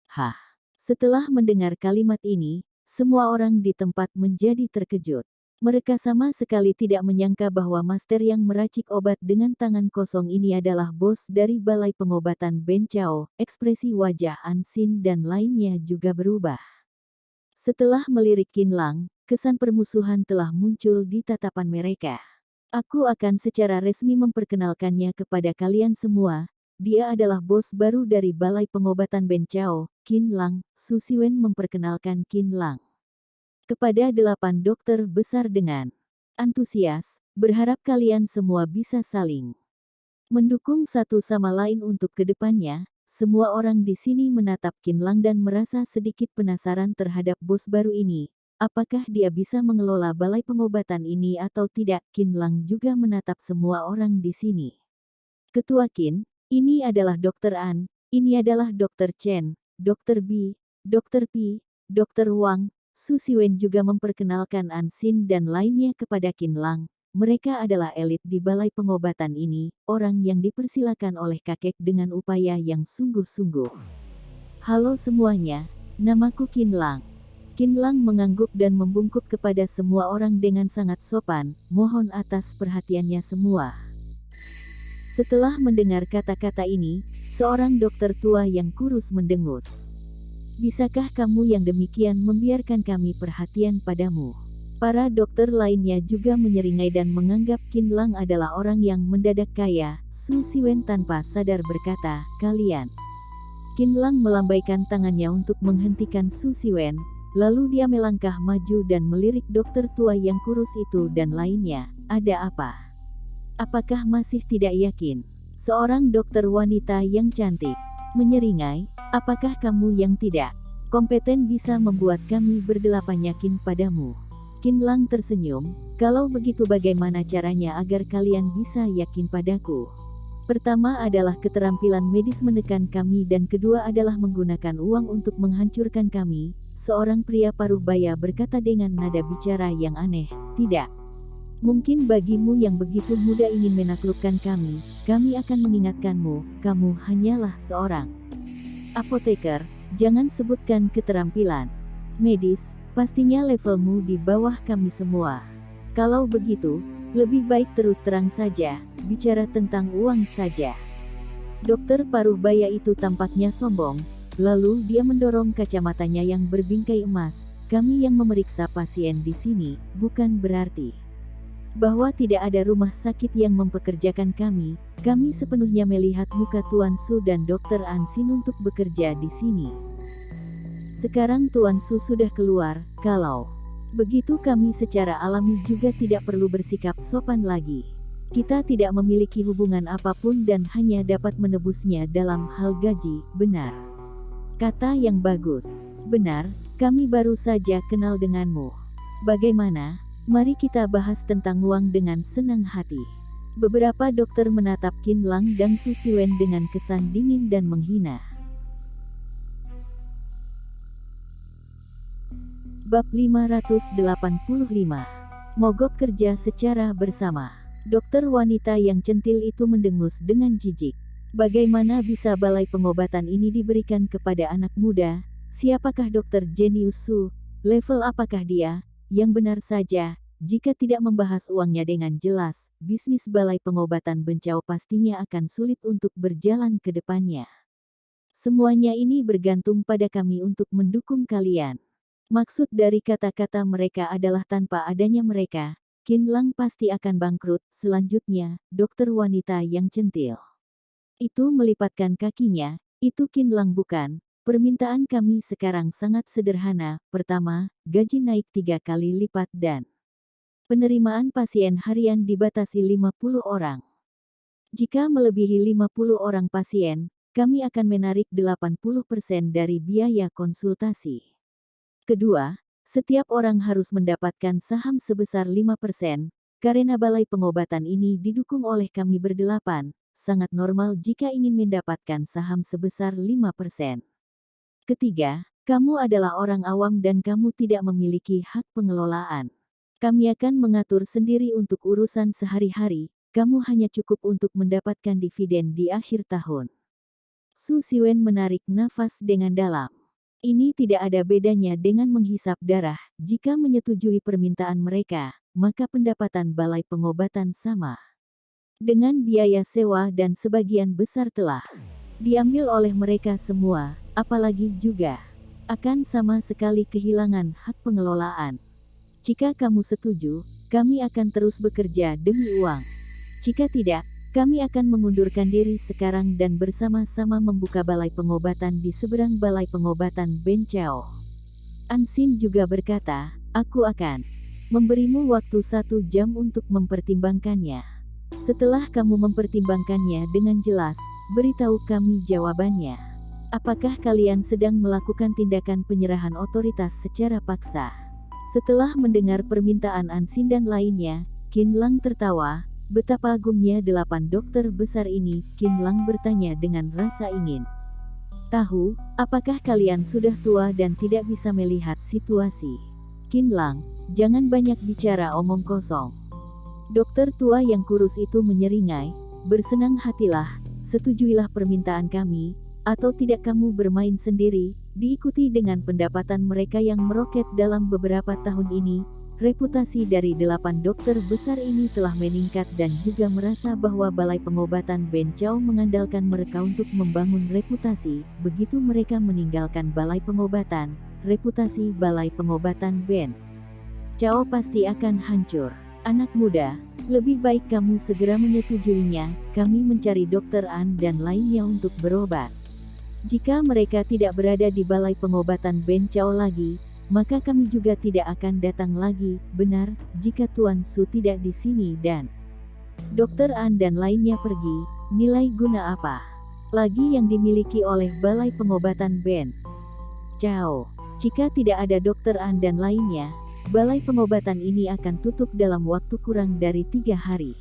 Hah. Setelah mendengar kalimat ini, semua orang di tempat menjadi terkejut. Mereka sama sekali tidak menyangka bahwa master yang meracik obat dengan tangan kosong ini adalah bos dari balai pengobatan Ben Chao. Ekspresi wajah An Xin dan lainnya juga berubah. Setelah melirik Qin Lang, kesan permusuhan telah muncul di tatapan mereka. Aku akan secara resmi memperkenalkannya kepada kalian semua. Dia adalah bos baru dari balai pengobatan Ben Chao, Qin Lang. Su Siwen memperkenalkan Qin Lang kepada 8 dokter besar dengan antusias, berharap kalian semua bisa saling mendukung satu sama lain untuk kedepannya. Semua orang di sini menatap Qin Lang dan merasa sedikit penasaran terhadap bos baru ini. Apakah dia bisa mengelola balai pengobatan ini atau tidak? Qin Lang juga menatap semua orang di sini. Ketua Qin, ini adalah Dr. An, ini adalah Dr. Chen, Dr. Bi, Dr. Pi, Dr. Wang. Su Siwen juga memperkenalkan An Xin dan lainnya kepada Qin Lang. Mereka adalah elit di balai pengobatan ini, orang yang dipersilakan oleh kakek dengan upaya yang sungguh-sungguh. Halo semuanya, namaku Qin Lang. Qin Lang mengangguk dan membungkuk kepada semua orang dengan sangat sopan, mohon atas perhatiannya semua. Setelah mendengar kata-kata ini, seorang dokter tua yang kurus mendengus. Bisakah kamu yang demikian membiarkan kami perhatian padamu? Para dokter lainnya juga menyeringai dan menganggap Qin Lang adalah orang yang mendadak kaya. Su Siwen tanpa sadar berkata, kalian. Qin Lang melambaikan tangannya untuk menghentikan Su Siwen, lalu dia melangkah maju dan melirik dokter tua yang kurus itu dan lainnya. Ada apa? Apakah masih tidak yakin? Seorang dokter wanita yang cantik menyeringai, apakah kamu yang tidak kompeten bisa membuat kami berdelapan yakin padamu? Qin Lang tersenyum, kalau begitu bagaimana caranya agar kalian bisa yakin padaku? Pertama adalah keterampilan medis menekan kami dan kedua adalah menggunakan uang untuk menghancurkan kami. Seorang pria paruh baya berkata dengan nada bicara yang aneh, tidak. Mungkin bagimu yang begitu muda ingin menaklukkan kami akan mengingatkanmu, kamu hanyalah seorang apoteker, jangan sebutkan keterampilan medis, pastinya levelmu di bawah kami semua. Kalau begitu, lebih baik terus terang saja, bicara tentang uang saja. Dokter paruh baya itu tampaknya sombong, lalu dia mendorong kacamatanya yang berbingkai emas. Kami yang memeriksa pasien di sini, bukan berarti bahwa tidak ada rumah sakit yang mempekerjakan kami. Kami sepenuhnya melihat muka Tuan Su dan Dr. An Xin untuk bekerja di sini. Sekarang Tuan Su sudah keluar, kalau begitu kami secara alami juga tidak perlu bersikap sopan lagi. Kita tidak memiliki hubungan apapun dan hanya dapat menebusnya dalam hal gaji, benar? Kata yang bagus. Benar, kami baru saja kenal denganmu. Bagaimana? Mari kita bahas tentang uang dengan senang hati. Beberapa dokter menatap Qin Lang dan Su Siwen dengan kesan dingin dan menghina. Bab 585. Mogok kerja secara bersama. Dokter wanita yang centil itu mendengus dengan jijik. Bagaimana bisa balai pengobatan ini diberikan kepada anak muda? Siapakah dokter jenius Su? Level apakah dia? Yang benar saja, jika tidak membahas uangnya dengan jelas, bisnis balai pengobatan Ben Chao pastinya akan sulit untuk berjalan ke depannya. Semuanya ini bergantung pada kami untuk mendukung kalian. Maksud dari kata-kata mereka adalah tanpa adanya mereka, Qin Lang pasti akan bangkrut. Selanjutnya, dokter wanita yang centil itu melipatkan kakinya, itu Qin Lang bukan? Permintaan kami sekarang sangat sederhana. Pertama, gaji naik 3 kali lipat dan penerimaan pasien harian dibatasi 50 orang. Jika melebihi 50 orang pasien, kami akan menarik 80% dari biaya konsultasi. Kedua, setiap orang harus mendapatkan saham sebesar 5%, karena balai pengobatan ini didukung oleh kami berdelapan, sangat normal jika ingin mendapatkan saham sebesar 5%. Ketiga, kamu adalah orang awam dan kamu tidak memiliki hak pengelolaan. Kami akan mengatur sendiri untuk urusan sehari-hari, kamu hanya cukup untuk mendapatkan dividen di akhir tahun. Su Siwen menarik nafas dengan dalam. Ini tidak ada bedanya dengan menghisap darah. Jika menyetujui permintaan mereka, maka pendapatan balai pengobatan sama. Dengan biaya sewa dan sebagian besar telah diambil oleh mereka semua, apalagi juga akan sama sekali kehilangan hak pengelolaan. Jika kamu setuju, kami akan terus bekerja demi uang. Jika tidak, kami akan mengundurkan diri sekarang dan bersama-sama membuka balai pengobatan di seberang balai pengobatan Bencao. Ansin juga berkata, aku akan memberimu waktu 1 jam untuk mempertimbangkannya. Setelah kamu mempertimbangkannya dengan jelas, beritahu kami jawabannya. Apakah kalian sedang melakukan tindakan penyerahan otoritas secara paksa? Setelah mendengar permintaan Ansin dan lainnya, Qin Lang tertawa. Betapa agungnya 8 dokter besar ini, Qin Lang bertanya dengan rasa ingin tahu, apakah kalian sudah tua dan tidak bisa melihat situasi? Qin Lang, jangan banyak bicara omong kosong. Dokter tua yang kurus itu menyeringai, bersenang hatilah, setujuilah permintaan kami, atau tidak kamu bermain sendiri, diikuti dengan pendapatan mereka yang meroket dalam beberapa tahun ini. Reputasi dari 8 dokter besar ini telah meningkat dan juga merasa bahwa balai pengobatan Bencao mengandalkan mereka untuk membangun reputasi. Begitu mereka meninggalkan balai pengobatan, reputasi balai pengobatan Bencao pasti akan hancur. Anak muda, lebih baik kamu segera menyetujuinya. Kami mencari dokter An dan lainnya untuk berobat. Jika mereka tidak berada di balai pengobatan Bencao lagi, maka kami juga tidak akan datang lagi. Benar, jika Tuan Su tidak di sini dan Dokter An dan lainnya pergi, nilai guna apa lagi yang dimiliki oleh balai pengobatan Bencao? Jika tidak ada Dokter An dan lainnya, balai pengobatan ini akan tutup dalam waktu kurang dari 3 hari.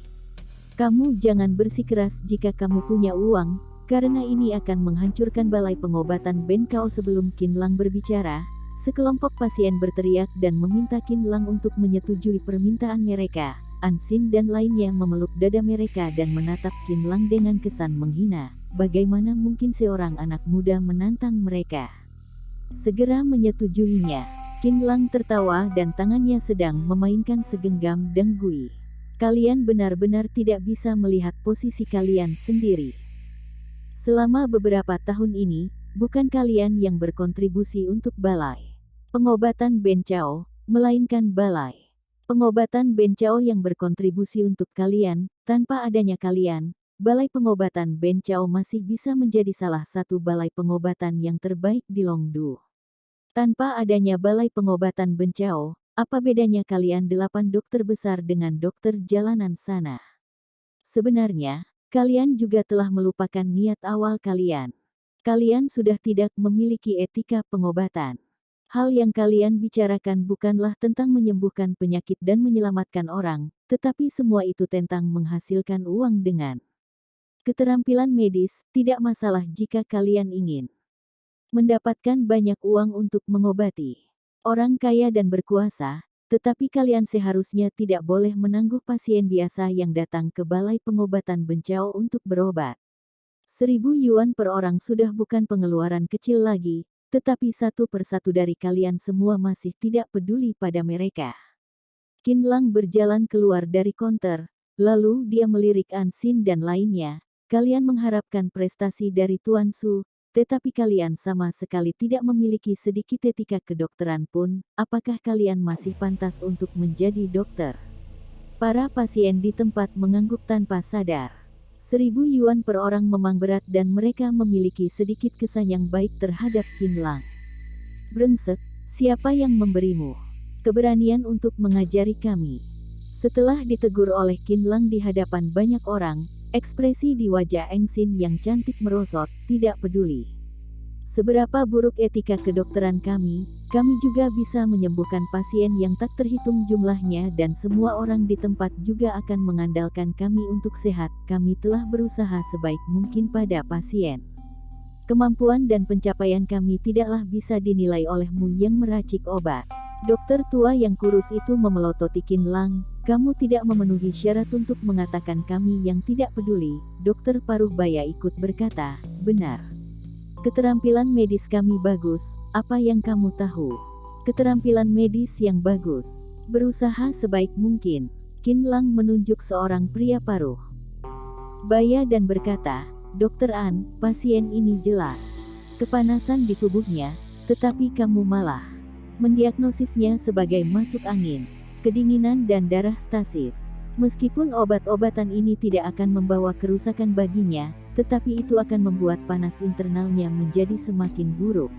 Kamu jangan bersikeras jika kamu punya uang, karena ini akan menghancurkan balai pengobatan Bencao. Sebelum Qin Lang berbicara, sekelompok pasien berteriak dan meminta Qin Lang untuk menyetujui permintaan mereka. Ansin dan lainnya memeluk dada mereka dan menatap Qin Lang dengan kesan menghina. Bagaimana mungkin seorang anak muda menantang mereka? Segera menyetujuinya. Qin Lang tertawa dan tangannya sedang memainkan segenggam denggui. Kalian benar-benar tidak bisa melihat posisi kalian sendiri. Selama beberapa tahun ini, bukan kalian yang berkontribusi untuk balai pengobatan Bencao, melainkan balai pengobatan Bencao yang berkontribusi untuk kalian. Tanpa adanya kalian, balai pengobatan Bencao masih bisa menjadi salah satu balai pengobatan yang terbaik di Longdu. Tanpa adanya balai pengobatan Bencao, apa bedanya kalian 8 dokter besar dengan dokter jalanan sana? Sebenarnya, kalian juga telah melupakan niat awal kalian. Kalian sudah tidak memiliki etika pengobatan. Hal yang kalian bicarakan bukanlah tentang menyembuhkan penyakit dan menyelamatkan orang, tetapi semua itu tentang menghasilkan uang dengan keterampilan medis. Tidak masalah jika kalian ingin mendapatkan banyak uang untuk mengobati orang kaya dan berkuasa, tetapi kalian seharusnya tidak boleh menangguh pasien biasa yang datang ke balai pengobatan Bencao untuk berobat. 1.000 yuan per orang sudah bukan pengeluaran kecil lagi, tetapi satu persatu dari kalian semua masih tidak peduli pada mereka. Qin Lang berjalan keluar dari konter, lalu dia melirik Ansin dan lainnya. Kalian mengharapkan prestasi dari Tuan Su, tetapi kalian sama sekali tidak memiliki sedikit etika kedokteran pun. Apakah kalian masih pantas untuk menjadi dokter? Para pasien di tempat mengangguk tanpa sadar. 1.000 yuan per orang memang berat dan mereka memiliki sedikit kesan yang baik terhadap Qin Lang. Brengsek, siapa yang memberimu keberanian untuk mengajari kami? Setelah ditegur oleh Qin Lang di hadapan banyak orang, ekspresi di wajah Eng Xin yang cantik merosot, tidak peduli seberapa buruk etika kedokteran kami juga bisa menyembuhkan pasien yang tak terhitung jumlahnya dan semua orang di tempat juga akan mengandalkan kami untuk sehat. Kami telah berusaha sebaik mungkin pada pasien. Kemampuan dan pencapaian kami tidaklah bisa dinilai olehmu yang meracik obat. Dokter tua yang kurus itu memelototi Qin Lang, kamu tidak memenuhi syarat untuk mengatakan kami yang tidak peduli. Dokter paruh baya ikut berkata, benar. Keterampilan medis kami bagus, apa yang kamu tahu? Keterampilan medis yang bagus. Berusaha sebaik mungkin. Qin Lang menunjuk seorang pria paruh baya dan berkata, Dokter An, pasien ini jelas kepanasan di tubuhnya, tetapi kamu malah mendiagnosisnya sebagai masuk angin, kedinginan dan darah stasis. Meskipun obat-obatan ini tidak akan membawa kerusakan baginya, tetapi itu akan membuat panas internalnya menjadi semakin buruk.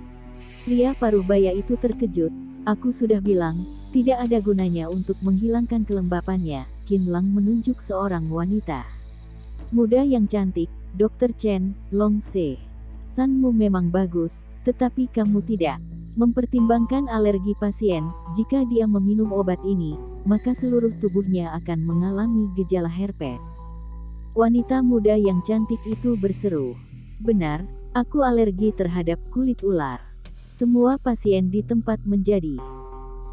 Pria paruh baya itu terkejut, aku sudah bilang, tidak ada gunanya untuk menghilangkan kelembapannya. Qin Lang menunjuk seorang wanita muda yang cantik, Dr. Chen Long Se. Sanmu memang bagus, tetapi kamu tidak mempertimbangkan alergi pasien. Jika dia meminum obat ini, maka seluruh tubuhnya akan mengalami gejala herpes. Wanita muda yang cantik itu berseru, benar, aku alergi terhadap kulit ular. Semua pasien di tempat menjadi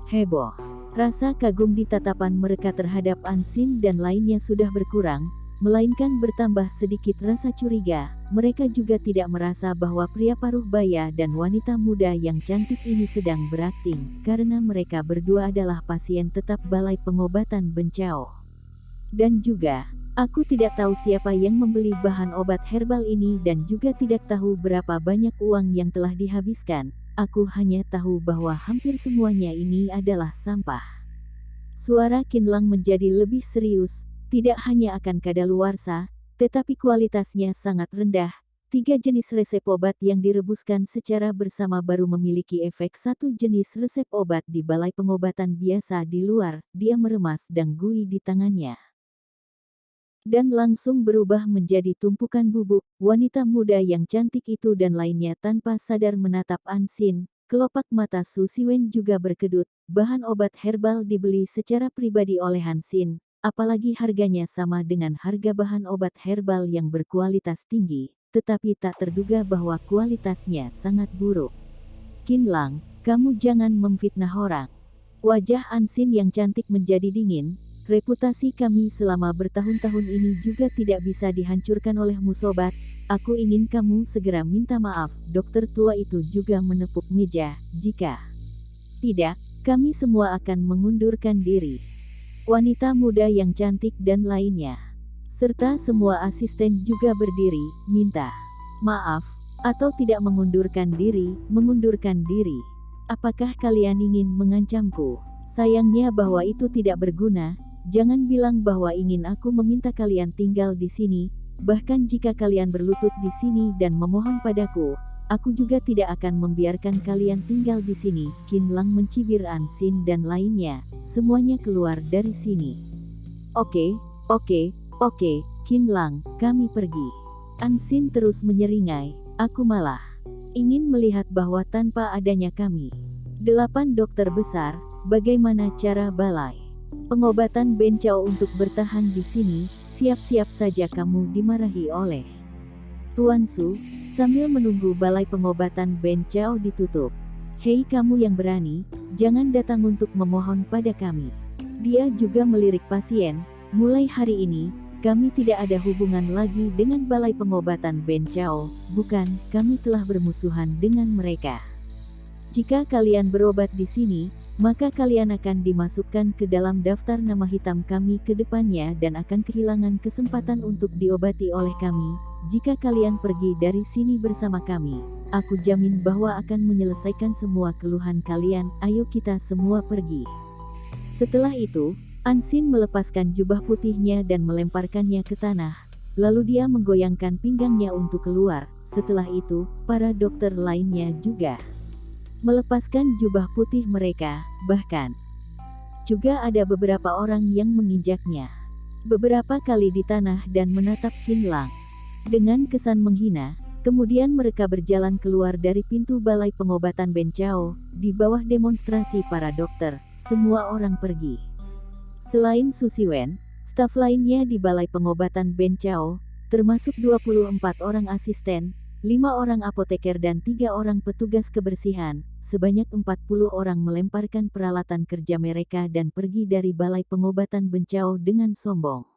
heboh. Rasa kagum di tatapan mereka terhadap An Xin dan lainnya sudah berkurang, melainkan bertambah sedikit rasa curiga. Mereka juga tidak merasa bahwa pria paruh baya dan wanita muda yang cantik ini sedang berakting, karena mereka berdua adalah pasien tetap Balai Pengobatan Bencao. Dan juga, aku tidak tahu siapa yang membeli bahan obat herbal ini dan juga tidak tahu berapa banyak uang yang telah dihabiskan. Aku hanya tahu bahwa hampir semuanya ini adalah sampah. Suara Qin Lang menjadi lebih serius. Tidak hanya akan kadaluarsa, tetapi kualitasnya sangat rendah. 3 jenis resep obat yang direbuskan secara bersama baru memiliki efek 1 jenis resep obat di balai pengobatan biasa di luar. Dia meremas Danggui di tangannya dan langsung berubah menjadi tumpukan bubuk. Wanita muda yang cantik itu dan lainnya tanpa sadar menatap An Xin. Kelopak mata Su Siwen juga berkedut. Bahan obat herbal dibeli secara pribadi oleh Han Xin. Apalagi harganya sama dengan harga bahan obat herbal yang berkualitas tinggi, tetapi tak terduga bahwa kualitasnya sangat buruk. Qin Lang, kamu jangan memfitnah orang. Wajah An Xin yang cantik menjadi dingin. Reputasi kami selama bertahun-tahun ini juga tidak bisa dihancurkan olehmu sobat. Aku ingin kamu segera minta maaf. Dokter tua itu juga menepuk meja. Jika tidak, kami semua akan mengundurkan diri. Wanita muda yang cantik dan lainnya, serta semua asisten juga berdiri, minta maaf, atau tidak mengundurkan diri. Apakah kalian ingin mengancamku? Sayangnya bahwa itu tidak berguna. Jangan bilang bahwa ingin aku meminta kalian tinggal di sini. Bahkan jika kalian berlutut di sini dan memohon padaku, aku juga tidak akan membiarkan kalian tinggal di sini. Qin Lang mencibir An Xin dan lainnya. Semuanya keluar dari sini. Oke, Qin Lang, kami pergi. An Xin terus menyeringai. Aku malah ingin melihat bahwa tanpa adanya kami 8 dokter besar, bagaimana cara balai pengobatan Bencao untuk bertahan di sini? Siap-siap saja kamu dimarahi oleh Tuan Su, sambil menunggu balai pengobatan Bencao ditutup. Hei kamu yang berani, jangan datang untuk memohon pada kami. Dia juga melirik pasien, mulai hari ini, kami tidak ada hubungan lagi dengan balai pengobatan Bencao, bukan, kami telah bermusuhan dengan mereka. Jika kalian berobat di sini, maka kalian akan dimasukkan ke dalam daftar nama hitam kami ke depannya dan akan kehilangan kesempatan untuk diobati oleh kami. Jika kalian pergi dari sini bersama kami, aku jamin bahwa akan menyelesaikan semua keluhan kalian. Ayo kita semua pergi. Setelah itu, An Xin melepaskan jubah putihnya dan melemparkannya ke tanah. lalu dia menggoyangkan pinggangnya untuk keluar. Setelah itu, para dokter lainnya juga melepaskan jubah putih mereka, bahkan juga ada beberapa orang yang menginjaknya beberapa kali di tanah dan menatap Qin Lang dengan kesan menghina. Kemudian mereka berjalan keluar dari pintu balai pengobatan Ben Chao. Di bawah demonstrasi para dokter, semua orang pergi. Selain Su Siwen, staf lainnya di balai pengobatan Ben Chao, termasuk 24 orang asisten, 5 orang apoteker dan 3 orang petugas kebersihan, sebanyak 40 orang melemparkan peralatan kerja mereka dan pergi dari balai pengobatan Ben Chao dengan sombong.